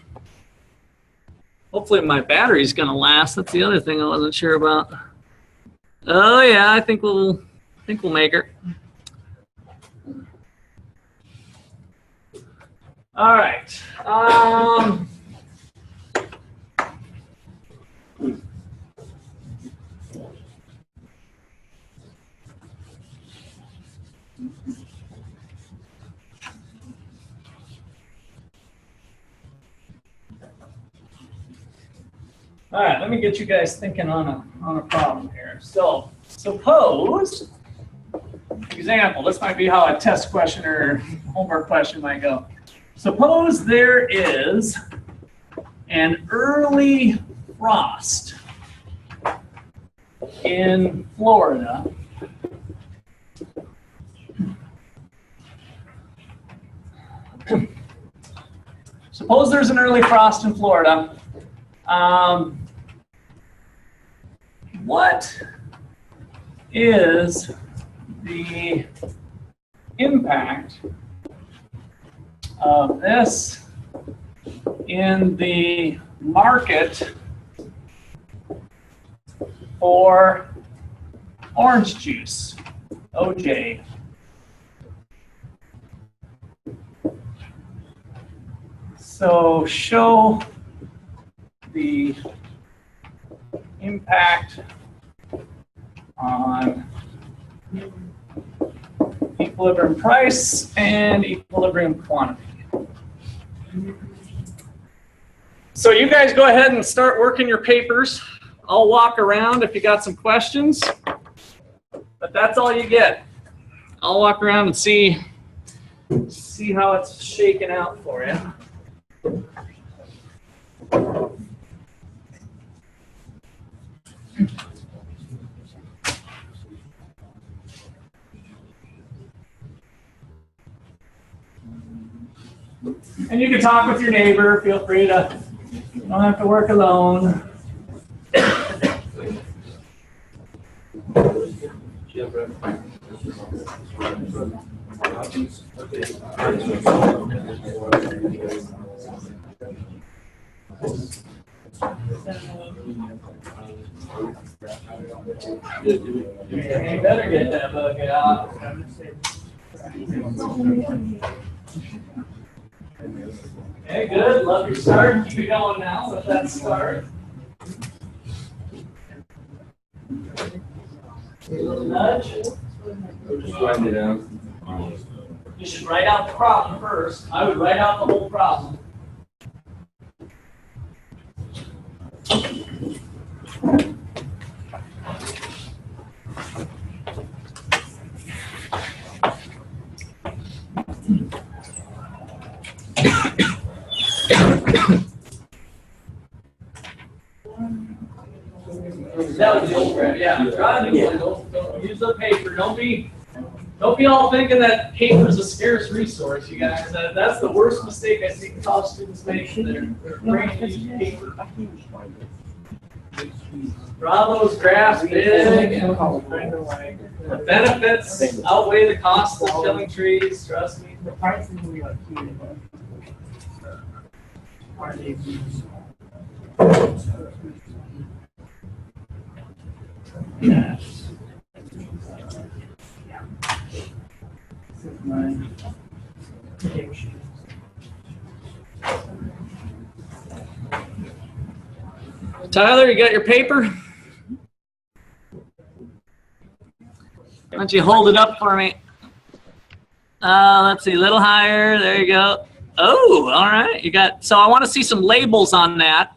Hopefully my battery's going to last. That's the other thing I wasn't sure about. Oh yeah, I think we'll make it. All right. All right, let me get you guys thinking on a problem here. So suppose, example, this might be how a test question or homework question might go. Suppose there is an early frost in Florida. Suppose there's an early frost in Florida. What is the impact of this in the market for orange juice, OJ? So show the impact on equilibrium price and equilibrium quantity. So you guys go ahead and start working your papers. I'll walk around if you got some questions, but that's all you get. I'll walk around and see how it's shaking out for you. And you can talk with your neighbor. Feel free to, you don't have to work alone. You better get that bug out. Okay, good. Love your start. Keep it going now with that start. Nudge. Just find it out. You should write out the problem first. I would write out the whole problem. That was the old graph, yeah. Try a new one. Don't use the paper. Don't be all thinking that paper is a scarce resource, you guys. That's the worst mistake I see college students make. They're afraid to use paper. Draw those graphs big. The benefits outweigh the costs of killing trees. Trust me. The prices will be like huge. Are they yeah. Tyler, you got your paper? Why don't you hold it up for me? Let's see, a little higher. There you go. Oh, all right. You got. So I want to see some labels on that.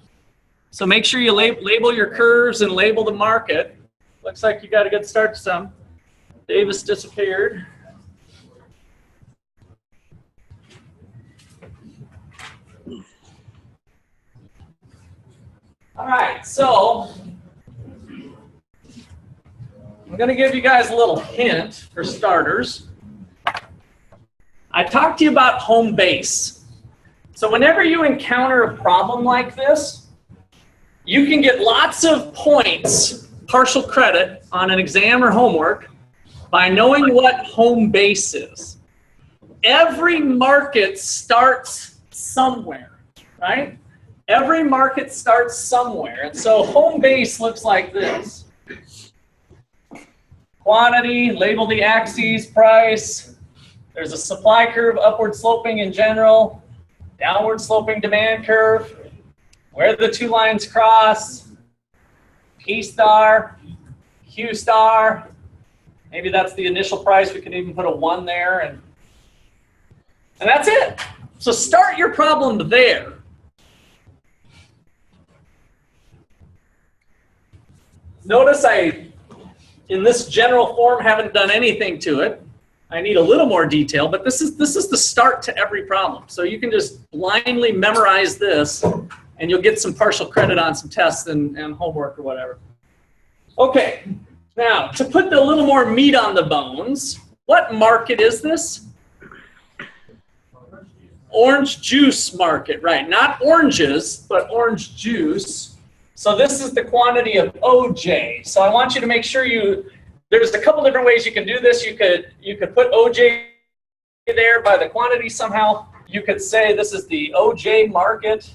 So make sure you label your curves and label the market. Looks like you got a good start to some. Davis disappeared. All right, so I'm going to give you guys a little hint for starters. I talked to you about home base. So whenever you encounter a problem like this, you can get lots of points, partial credit, on an exam or homework by knowing what home base is. Every market starts somewhere, right? Every market starts somewhere. And so home base looks like this. Quantity, label the axes, price. There's a supply curve, upward sloping in general, downward sloping demand curve, where the two lines cross, P star, Q star. Maybe that's the initial price. We could even put a 1 there. And that's it. So start your problem there. Notice in this general form, haven't done anything to it. I need a little more detail, but this is the start to every problem. So you can just blindly memorize this, and you'll get some partial credit on some tests and homework or whatever. Okay, now to put a little more meat on the bones, what market is this? Orange juice market, right? Not oranges, but orange juice. So this is the quantity of OJ. So I want you to make sure there's a couple different ways you can do this. You could put OJ there by the quantity somehow. You could say this is the OJ market.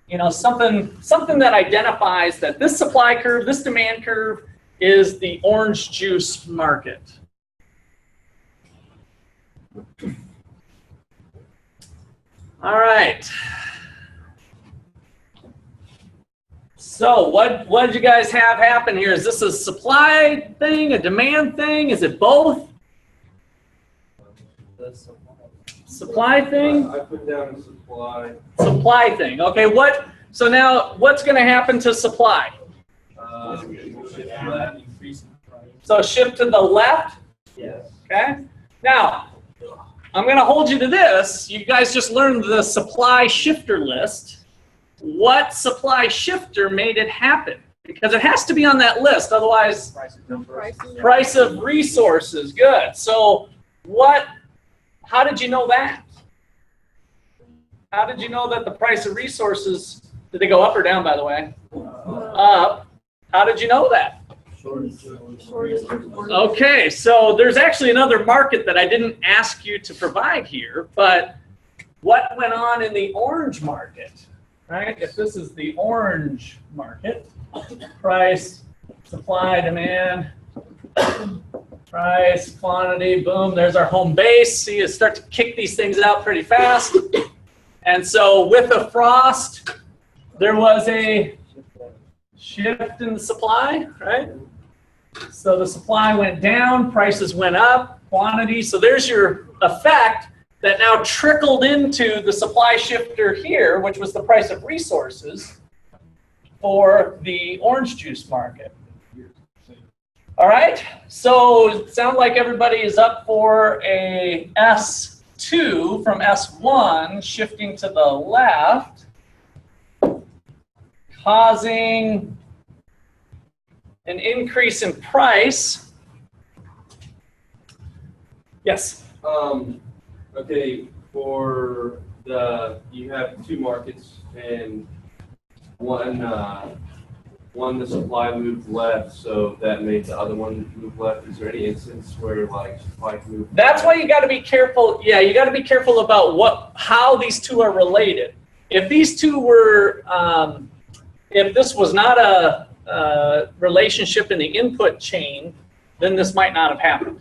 You know, something that identifies that this supply curve, this demand curve is the orange juice market. All right. So what did you guys have happen here? Is this a supply thing, a demand thing? Is it both? Supply thing? I put down a supply. Supply thing. Okay, so now what's going to happen to supply? So shift to the left? Yes. Okay. Now, I'm going to hold you to this. You guys just learned the supply shifter list. What supply shifter made it happen? Because it has to be on that list, otherwise price of resources. Good. So how did you know that? How did you know that the price of resources, did they go up or down, by the way? Up. How did you know that? Okay, so there's actually another market that I didn't ask you to provide here, but what went on in the orange market? Right? If this is the orange market, price, supply, demand, price, quantity, boom, there's our home base. See, you start to kick these things out pretty fast. And so with a frost, there was a shift in the supply, right? So the supply went down, prices went up, quantity. So there's your effect that now trickled into the supply shifter here, which was the price of resources for the orange juice market. All right, so it sounds like everybody is up for a S2 from S1 shifting to the left, causing an increase in price. Yes? Okay, for you have two markets, and one the supply moved left, so that made the other one move left. Is there any instance where like supply moved? That's why you got to be careful. Yeah, you got to be careful about how these two are related. If these two were, if this was not a relationship in the input chain, then this might not have happened,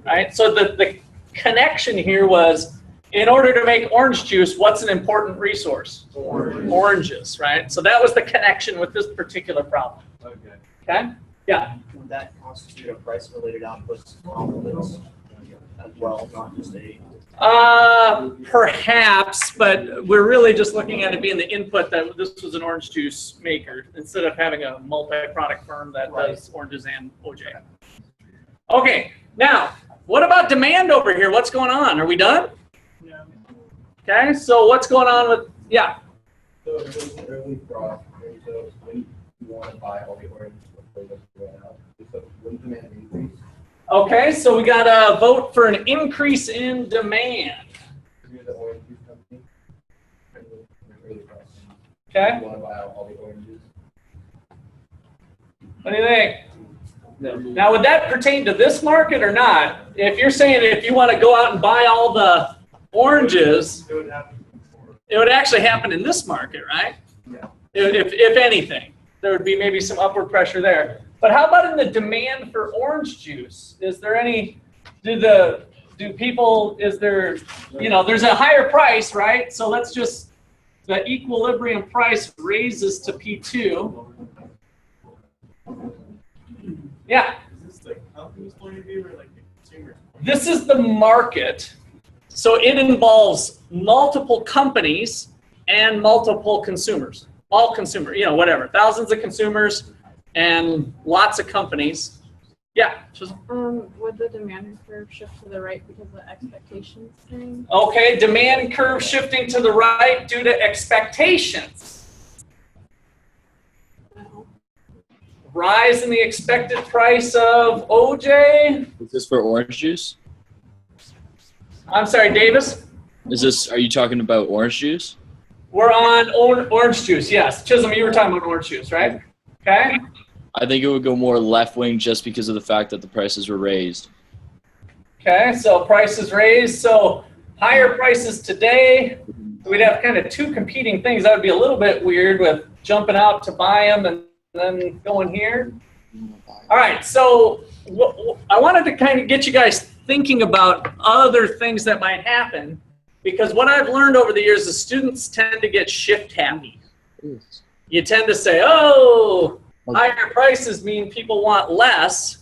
right? So the connection here was, in order to make orange juice, what's an important resource? Oranges, right? So that was the connection with this particular problem. Okay. Okay? Yeah. Would that constitute a price-related outputs complements as well, not just a? Perhaps, but we're really just looking at it being the input that this was an orange juice maker instead of having a multi-product firm that does oranges and OJ. Okay, now, what about demand over here? What's going on? Are we done? No. Okay, so what's going on with, yeah. So if there's an early frost, so when you want to buy all the oranges before they go out, so when demand increase, Okay, so we got to vote for an increase in demand. you're the orange juice company, and there's early frost, Okay, you want to buy out all the oranges. what do you think? Now, would that pertain to this market or not? If you're saying if you want to go out and buy all the oranges, it would actually happen in this market, right? Yeah. If anything, there would be maybe some upward pressure there. But how about in the demand for orange juice? Is there any, do people, is there, there's a higher price, right? So let's just, the equilibrium price raises to P2. Yeah. Is this the company's point of view or like the consumer's? This is the market. So it involves multiple companies and multiple consumers. All consumer, whatever. Thousands of consumers and lots of companies. Yeah. Would the demand curve shift to the right because of the expectations thing? Okay, demand curve shifting to the right due to expectations. No. Rise in the expected price of OJ. Is this for orange juice? I'm sorry, Davis. Are you talking about orange juice? We're on orange juice, yes. Chisholm, you were talking about orange juice, right? Okay. I think it would go more left wing just because of the fact that the prices were raised. Okay, so prices raised. So higher prices today. We'd have kind of two competing things. That would be a little bit weird with jumping out to buy them and then going here. All right, so I wanted to kind of get you guys thinking about other things that might happen, because what I've learned over the years is students tend to get shift happy. You tend to say, oh, higher prices mean people want less.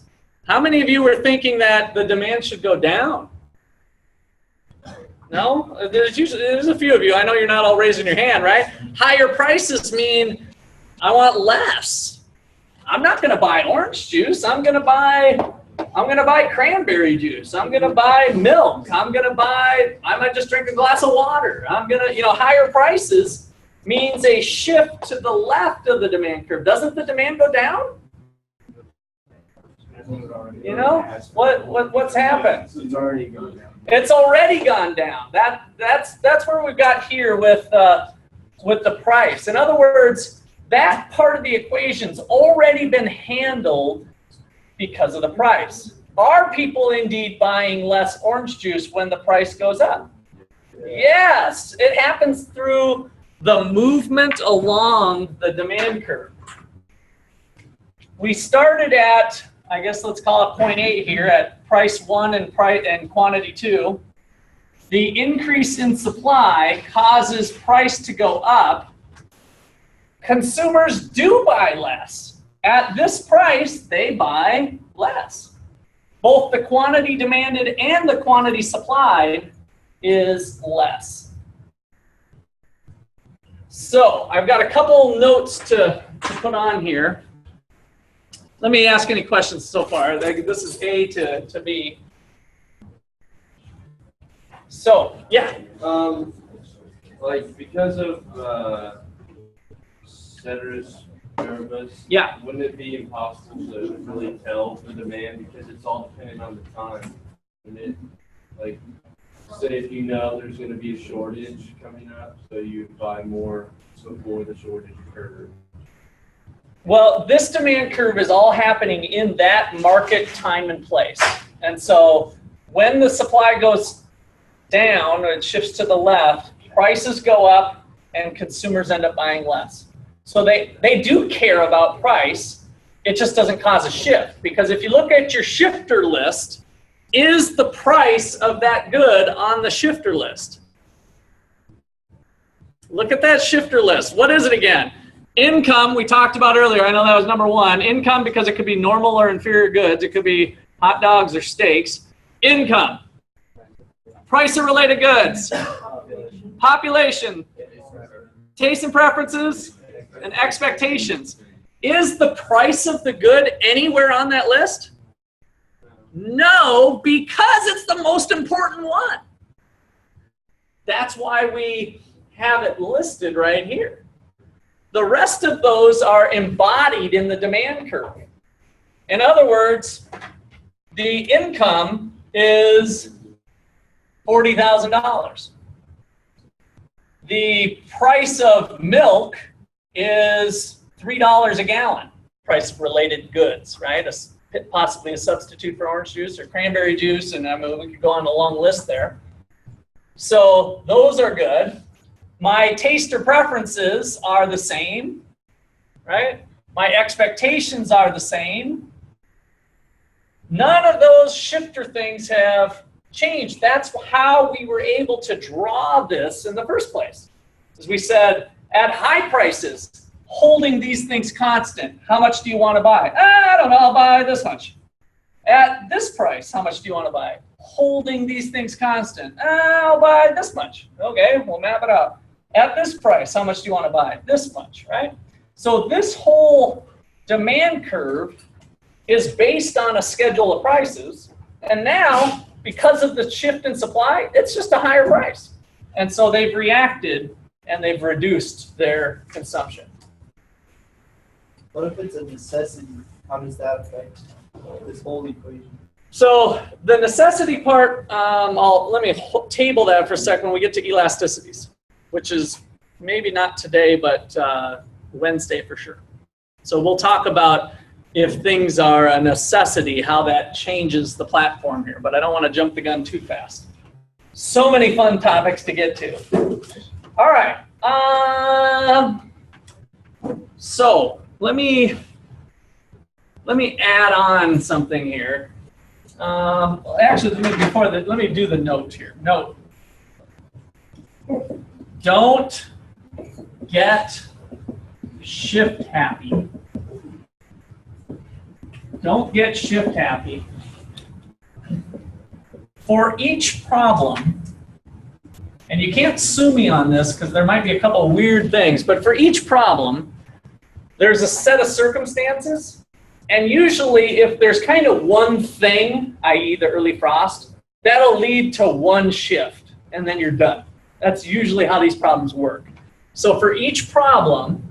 How many of you were thinking that the demand should go down? No? There's a few of you. I know you're not all raising your hand, right? Higher prices mean I want less. I'm not going to buy orange juice. I'm going to buy cranberry juice. I'm going to buy milk. I might just drink a glass of water. Higher prices means a shift to the left of the demand curve. Doesn't the demand go down? What's happened? It's already gone down. It's already gone down. That's where we've got here with the price. In other words, that part of the equation's already been handled because of the price. Are people indeed buying less orange juice when the price goes up? Yes, it happens through the movement along the demand curve. We started at, I guess let's call it 0.8 here, at price 1 and quantity 2. The increase in supply causes price to go up. Consumers do buy less at this price, they buy less. Both the quantity demanded and the quantity supplied is less. So I've got a couple notes to put on here. Let me ask any questions so far. This is A to B. So, yeah. Like because of ceteris paribus, Yeah. wouldn't it be impossible to really tell the demand because it's all dependent on the time? And it, like, say if you know there's going to be a shortage coming up, so you buy more before the shortage occurs. Well, this demand curve is all happening in that market time and place. And so when the supply goes down or it shifts to the left, prices go up and consumers end up buying less. So they do care about price. It just doesn't cause a shift. Because if you look at your shifter list, is the price of that good on the shifter list? Look at that shifter list. What is it again? Income, we talked about earlier. I know that was number one. Income, because it could be normal or inferior goods. It could be hot dogs or steaks. Income. Price of related goods. Population. Taste and preferences. And expectations. Is the price of the good anywhere on that list? No, because it's the most important one. That's why we have it listed right here. The rest of those are embodied in the demand curve. In other words, the income is $40,000. The price of milk is $3 a gallon, price of related goods, right? Possibly a substitute for orange juice or cranberry juice, and I mean, we could go on a long list there. So those are good. My taster preferences are the same, right? My expectations are the same. None of those shifter things have changed. That's how we were able to draw this in the first place. As we said, at high prices, holding these things constant, how much do you want to buy? I don't know, I'll buy this much. At this price, how much do you want to buy? Holding these things constant, I'll buy this much. Okay, we'll map it out. At this price, how much do you want to buy? This much, right? So this whole demand curve is based on a schedule of prices. And now, because of the shift in supply, it's just a higher price. And so they've reacted and they've reduced their consumption. What if it's a necessity? How does that affect this whole equation? So the necessity part, let me table that for a second when we get to elasticities, which is maybe not today, but Wednesday for sure. So we'll talk about if things are a necessity, how that changes the platform here, but I don't want to jump the gun too fast. So many fun topics to get to. All right. So let me add on something here. Actually, let me do the note here. Note. Don't get shift happy. Don't get shift happy. For each problem, and you can't sue me on this because there might be a couple of weird things, but for each problem, there's a set of circumstances. And usually if there's kind of one thing, i.e. the early frost, that'll lead to one shift, and then you're done. That's usually how these problems work. So for each problem,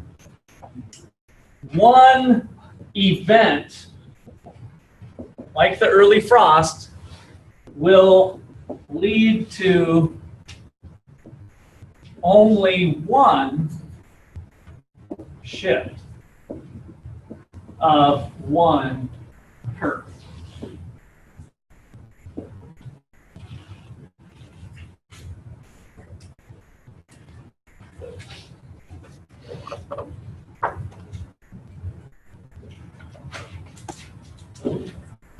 one event, like the early frost, will lead to only one shift of one curve.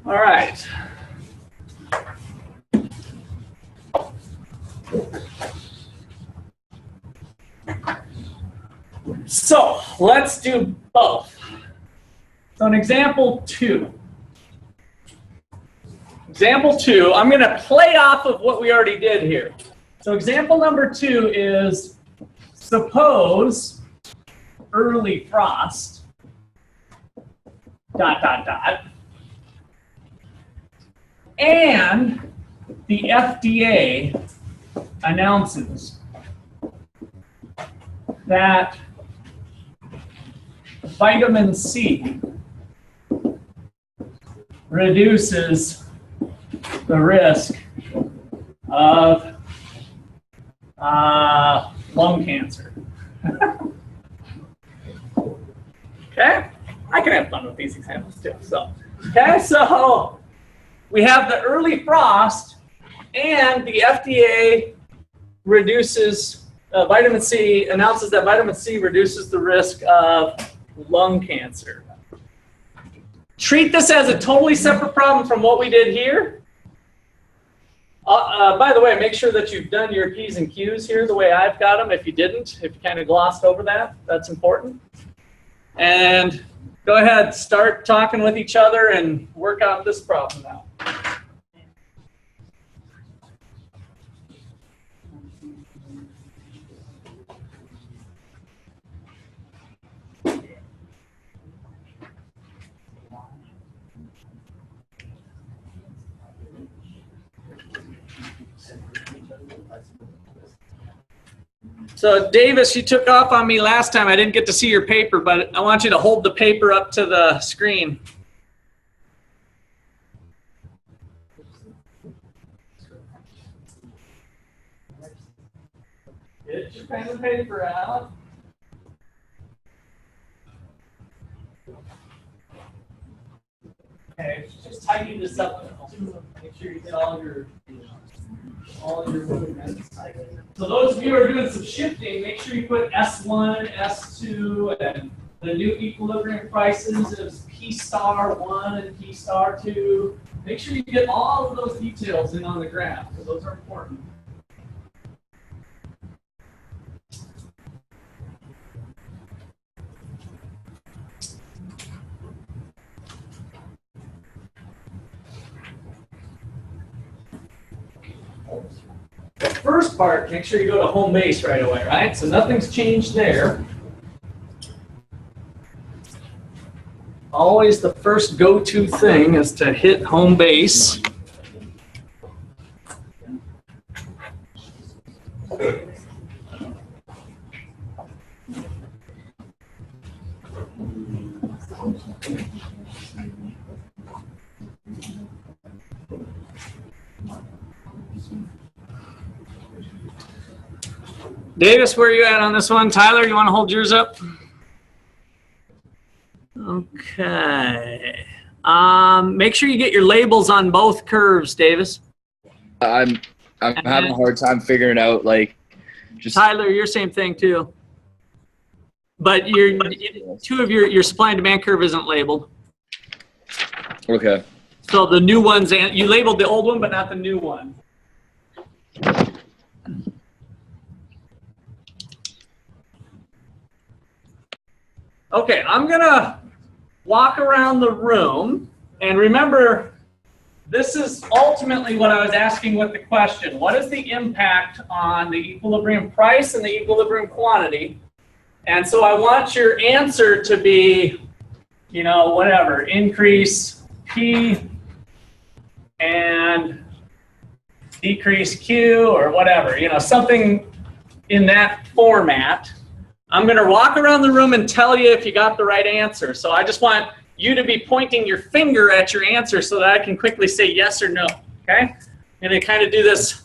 All right. So let's do both. So in example 2. Example 2, I'm going to play off of what we already did here. So example number 2 is, suppose early frost, ... and the FDA announces that vitamin C reduces the risk of lung cancer. Okay? I can have fun with these examples too. So, okay, so we have the early frost, and the FDA reduces vitamin C, announces that vitamin C reduces the risk of lung cancer. Treat this as a totally separate problem from what we did here. By the way, make sure that you've done your P's and Q's here the way I've got them. If you didn't, if you kind of glossed over that, that's important. And go ahead, start talking with each other and work out this problem now. So Davis, you took off on me last time. I didn't get to see your paper, but I want you to hold the paper up to the screen. Get your pen and paper out. Okay, just tidy this up. Make sure you get all your movements. So those of you who are doing some shifting, make sure you put S1, S2, and the new equilibrium prices is P star 1 and P star 2. Make sure you get all of those details in on the graph, because those are important. The first part, make sure you go to home base right away, right? So nothing's changed there. Always the first go-to thing is to hit home base. Davis, where are you at on this one? Tyler, you want to hold yours up? Okay. Make sure you get your labels on both curves, Davis. I'm having a hard time figuring out, like, just Tyler, your same thing too. But two of your supply and demand curve isn't labeled. okay. So the new ones, you labeled the old one, but not the new one. Okay, I'm gonna walk around the room, and remember, this is ultimately what I was asking with the question. What is the impact on the equilibrium price and the equilibrium quantity? And so I want your answer to be, you know, whatever, increase P and decrease Q or whatever, you know, something in that format. I'm going to walk around the room and tell you if you got the right answer. So I just want you to be pointing your finger at your answer so that I can quickly say yes or no, okay? I'm going to kind of do this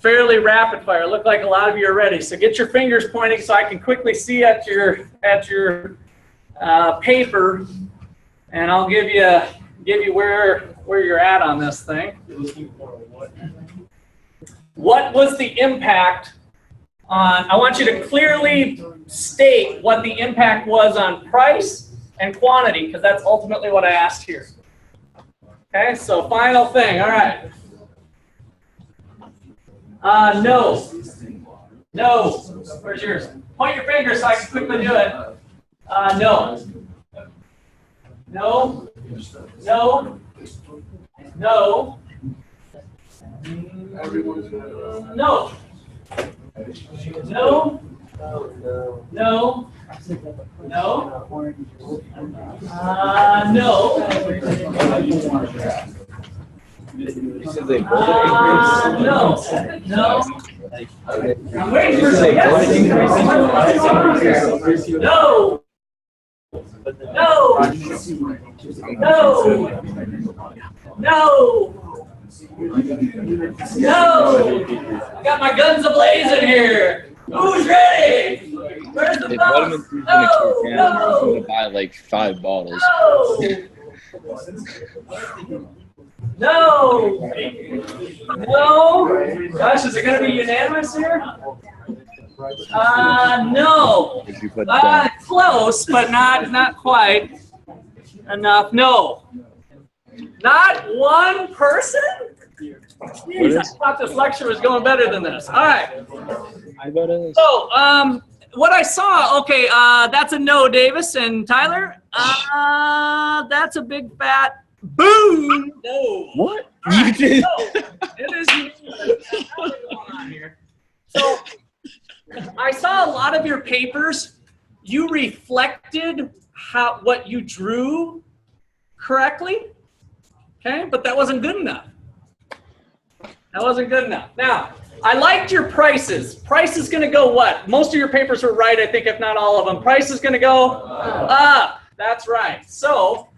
fairly rapid fire. Look like a lot of you are ready. So get your fingers pointing so I can quickly see at your paper, and I'll give you where you're at on this thing. What was the impact on, I want you to clearly state what the impact was on price and quantity, because that's ultimately what I asked here. Okay, so final thing, all right. No. No. Where's yours? Point your finger so I can quickly do it. No. No. No. No. Everyone's No. No. No. No. No. No. No. I'm waiting for some yes. No. No. No. No. No. I got my guns a-blazing here. Who's ready? Where's the If box? Vitamins is gonna No. kick in, I'm No. going to buy like 5 bottles. No. No. No. Gosh, is it going to be unanimous here? No. If you put down. Close, but not quite enough. No. Not one person? Jeez, I thought this lecture was going better than this. All right. I bet it is. So, what I saw, okay, that's a no, Davis and Tyler. That's a big fat boom. No. What? All right, You did? so, it is what's going on here. So, I saw a lot of your papers. You reflected what you drew correctly, okay? But that wasn't good enough. That wasn't good enough. Now, I liked your prices. Price is going to go what? Most of your papers were right, I think, if not all of them. Price is going to go up. That's right. So,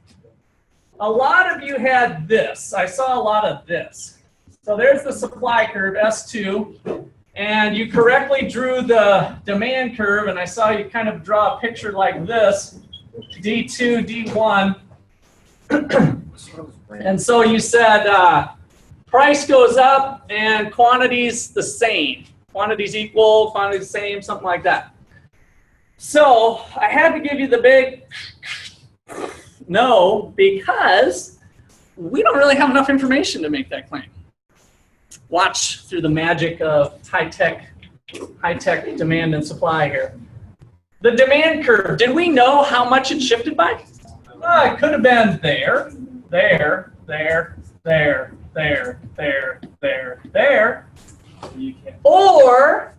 a lot of you had this. I saw a lot of this. So, there's the supply curve, S2. And you correctly drew the demand curve. And I saw you kind of draw a picture like this, D2, D1. And so you said, price goes up and quantity's the same. Quantity's equal, quantity's the same, something like that. So I had to give you the big no because we don't really have enough information to make that claim. Watch through the magic of high-tech demand and supply here. The demand curve, did we know how much it shifted by? It could have been there, there, there, there, there, there, there, there. Or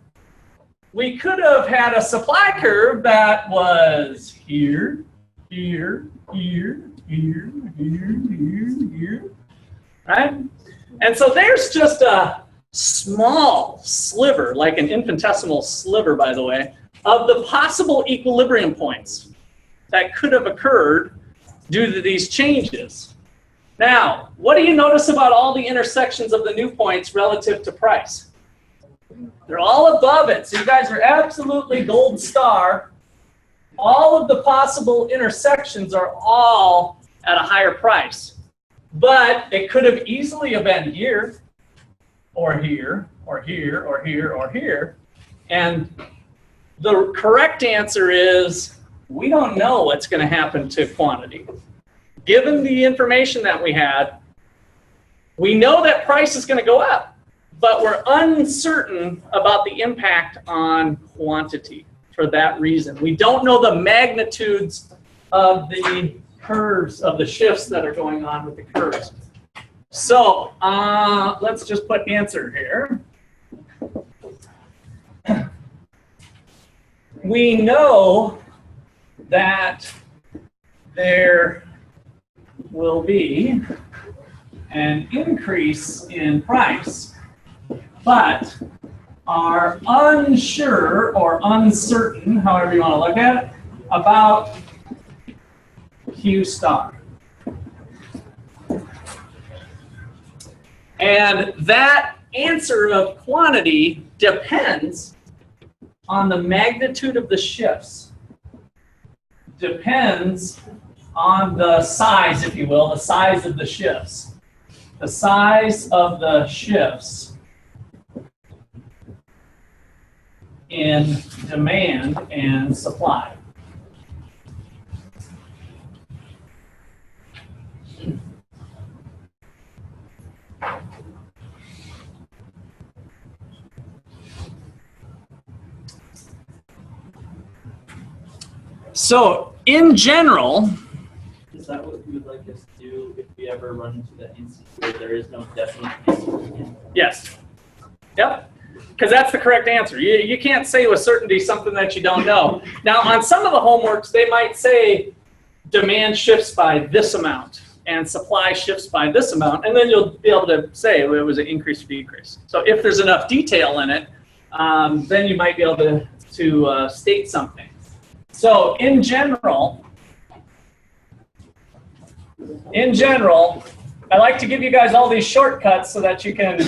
we could have had a supply curve that was here, here, here, here, here, here, here, right? And so there's just a small sliver, like an infinitesimal sliver, by the way, of the possible equilibrium points that could have occurred due to these changes. Now, what do you notice about all the intersections of the new points relative to price? They're all above it. So you guys are absolutely gold star. All of the possible intersections are all at a higher price. But it could have easily have been here, or here, or here, or here, or here. And the correct answer is we don't know what's going to happen to quantity. Given the information that we had, we know that price is going to go up, but we're uncertain about the impact on quantity for that reason. We don't know the magnitudes of the curves, of the shifts that are going on with the curves. So let's just put answer here. We know that there will be an increase in price, but are unsure or uncertain, however you want to look at it, about Q star. And that answer of quantity depends on the magnitude of the shifts. Depends on the size, if you will, the size of the shifts. The size of the shifts in demand and supply. So, in general, that what you would like us to do if we ever run into that instance where there is no definite answer? Yes. Yep. Because that's the correct answer. You can't say with certainty something that you don't know. Now, on some of the homeworks, they might say demand shifts by this amount and supply shifts by this amount, and then you'll be able to say it was an increase or decrease. So if there's enough detail in it, then you might be able to state something. So in general, I like to give you guys all these shortcuts so that you can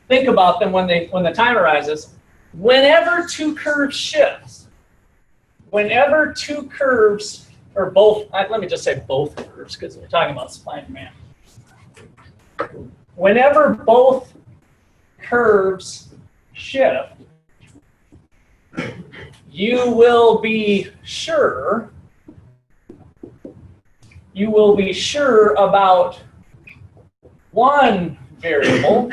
think about them when the time arises. Whenever two curves shift, whenever two curves, or both, let me just say both curves because we're talking about supply and demand. Whenever both curves shift, you will be sure about one variable,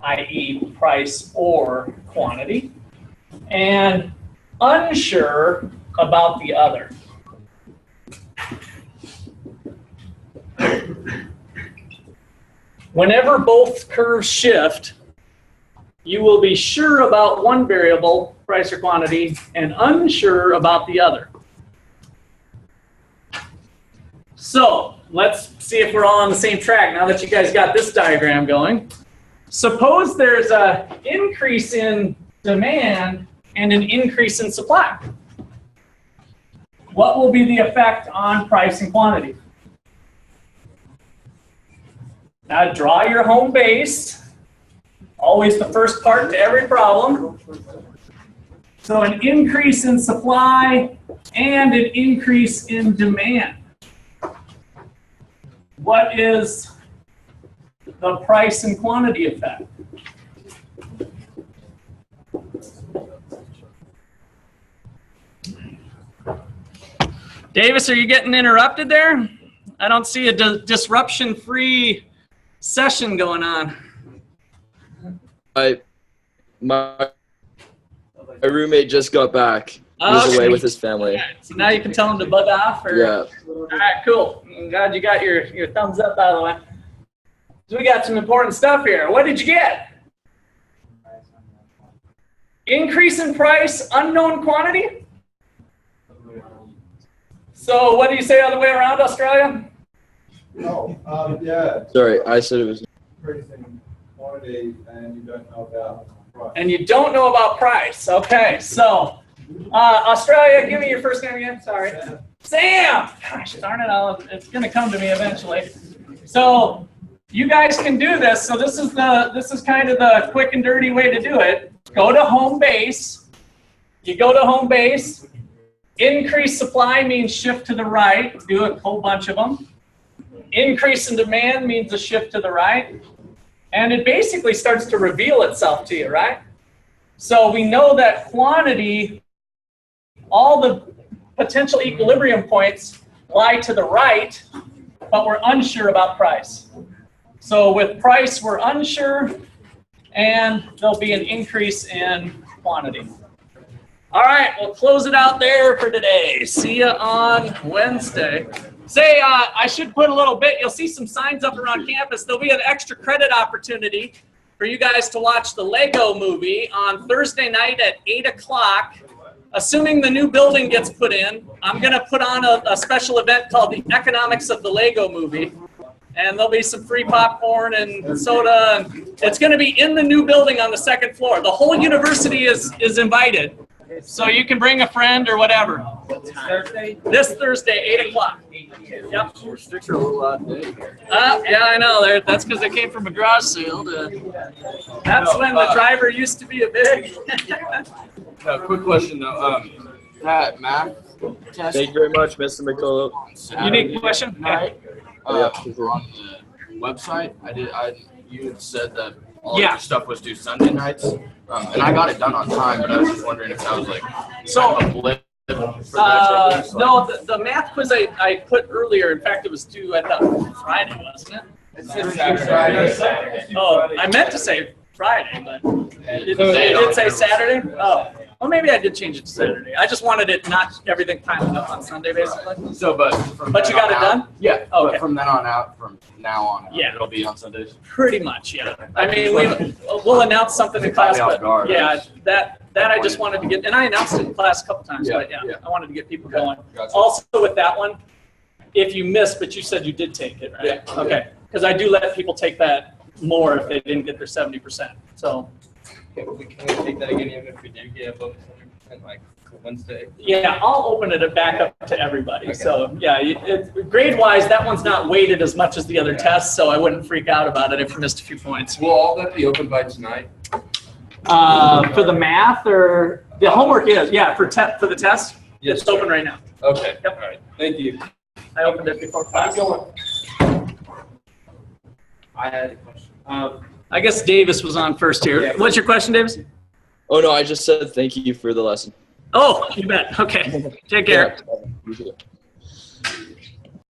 i.e. price or quantity, and unsure about the other. Whenever both curves shift, you will be sure about one variable, price or quantity, and unsure about the other. So let's see if we're all on the same track now that you guys got this diagram going. Suppose there's an increase in demand and an increase in supply. What will be the effect on price and quantity? Now draw your home base. Always the first part to every problem. So an increase in supply and an increase in demand. What is the price and quantity effect? Davis, are you getting interrupted there? I don't see a disruption-free session going on. My roommate just got back. He was away with his family. Okay. So now you can tell him to bug off? Or? Yeah. All right, cool. I'm glad you got your thumbs up out of the way. So we got some important stuff here. What did you get? Increase in price, unknown quantity? So what do you say other way around, Australia? No, yeah. Sorry, I said it was. Increasing quantity and you don't know about price. And you don't know about price. Okay, so Australia, give me your first name again. Sorry. Sam! Gosh darn it, it's going to come to me eventually. So you guys can do this. So this is kind of the quick and dirty way to do it. Go to home base. You go to home base. Increase supply means shift to the right. Do a whole bunch of them. Increase in demand means a shift to the right. And it basically starts to reveal itself to you, right? So we know that quantity, all the potential equilibrium points lie to the right, but we're unsure about price. So with price, we're unsure, and there'll be an increase in quantity. All right, we'll close it out there for today. See you on Wednesday. Say, I should put a little bit, you'll see some signs up around campus. There'll be an extra credit opportunity for you guys to watch the Lego movie on Thursday night at 8 o'clock. Assuming the new building gets put in, I'm going to put on a special event called the Economics of the Lego Movie. And there'll be some free popcorn and soda. And it's going to be in the new building on the second floor. The whole university is invited. So you can bring a friend or whatever. This Thursday, 8 o'clock. Yep. Sticks are a little out of date. Yeah, I know. That's because they came from a garage sale. That's when the driver used to be a big. Quick question though. That math test. Thank you very much, Mr. McCullough. Unique question. Night, Yeah. on the website, you had said that all Yeah. your stuff was due Sunday nights, and I got it done on time. But I was just wondering if that was like So, kind of a blip for the next week, like- no, the math quiz I put earlier, in fact, it was due, I thought, Friday, wasn't it? Saturday. Oh, I meant to say Friday, but it did say Saturday? Oh, Well, maybe I did change it to Saturday. I just wanted it not everything piling up on Sunday, basically. So, but But you got it done? Yeah. Okay. But from then on out, from now on, Yeah. it'll be on Sundays. Pretty much, yeah. I mean, we'll announce something in class, but yeah, that I just wanted to get, and I announced it in class a couple times, but yeah, I wanted to get people going. Gotcha. Also with that one, if you missed, but you said you did take it, right? Yeah. Okay, because I do let people take that more if they didn't get their 70%. So Can we take that again, even if we do get above 100%, like Wednesday? yeah, I'll open it back up to everybody. So yeah, grade-wise, that one's not weighted as much as the other tests, so I wouldn't freak out about it if you missed a few points. Will all that be open by tonight? For the math or the homework is, yeah, for the test, Yes, it's open right now. Okay, Yep. all right, thank you. I opened it before class. I had a question. I guess Davis was on first here. Yeah. What's your question, Davis? Oh no, I just said thank you for the lesson. Oh, you bet. Okay. Take care. Yeah.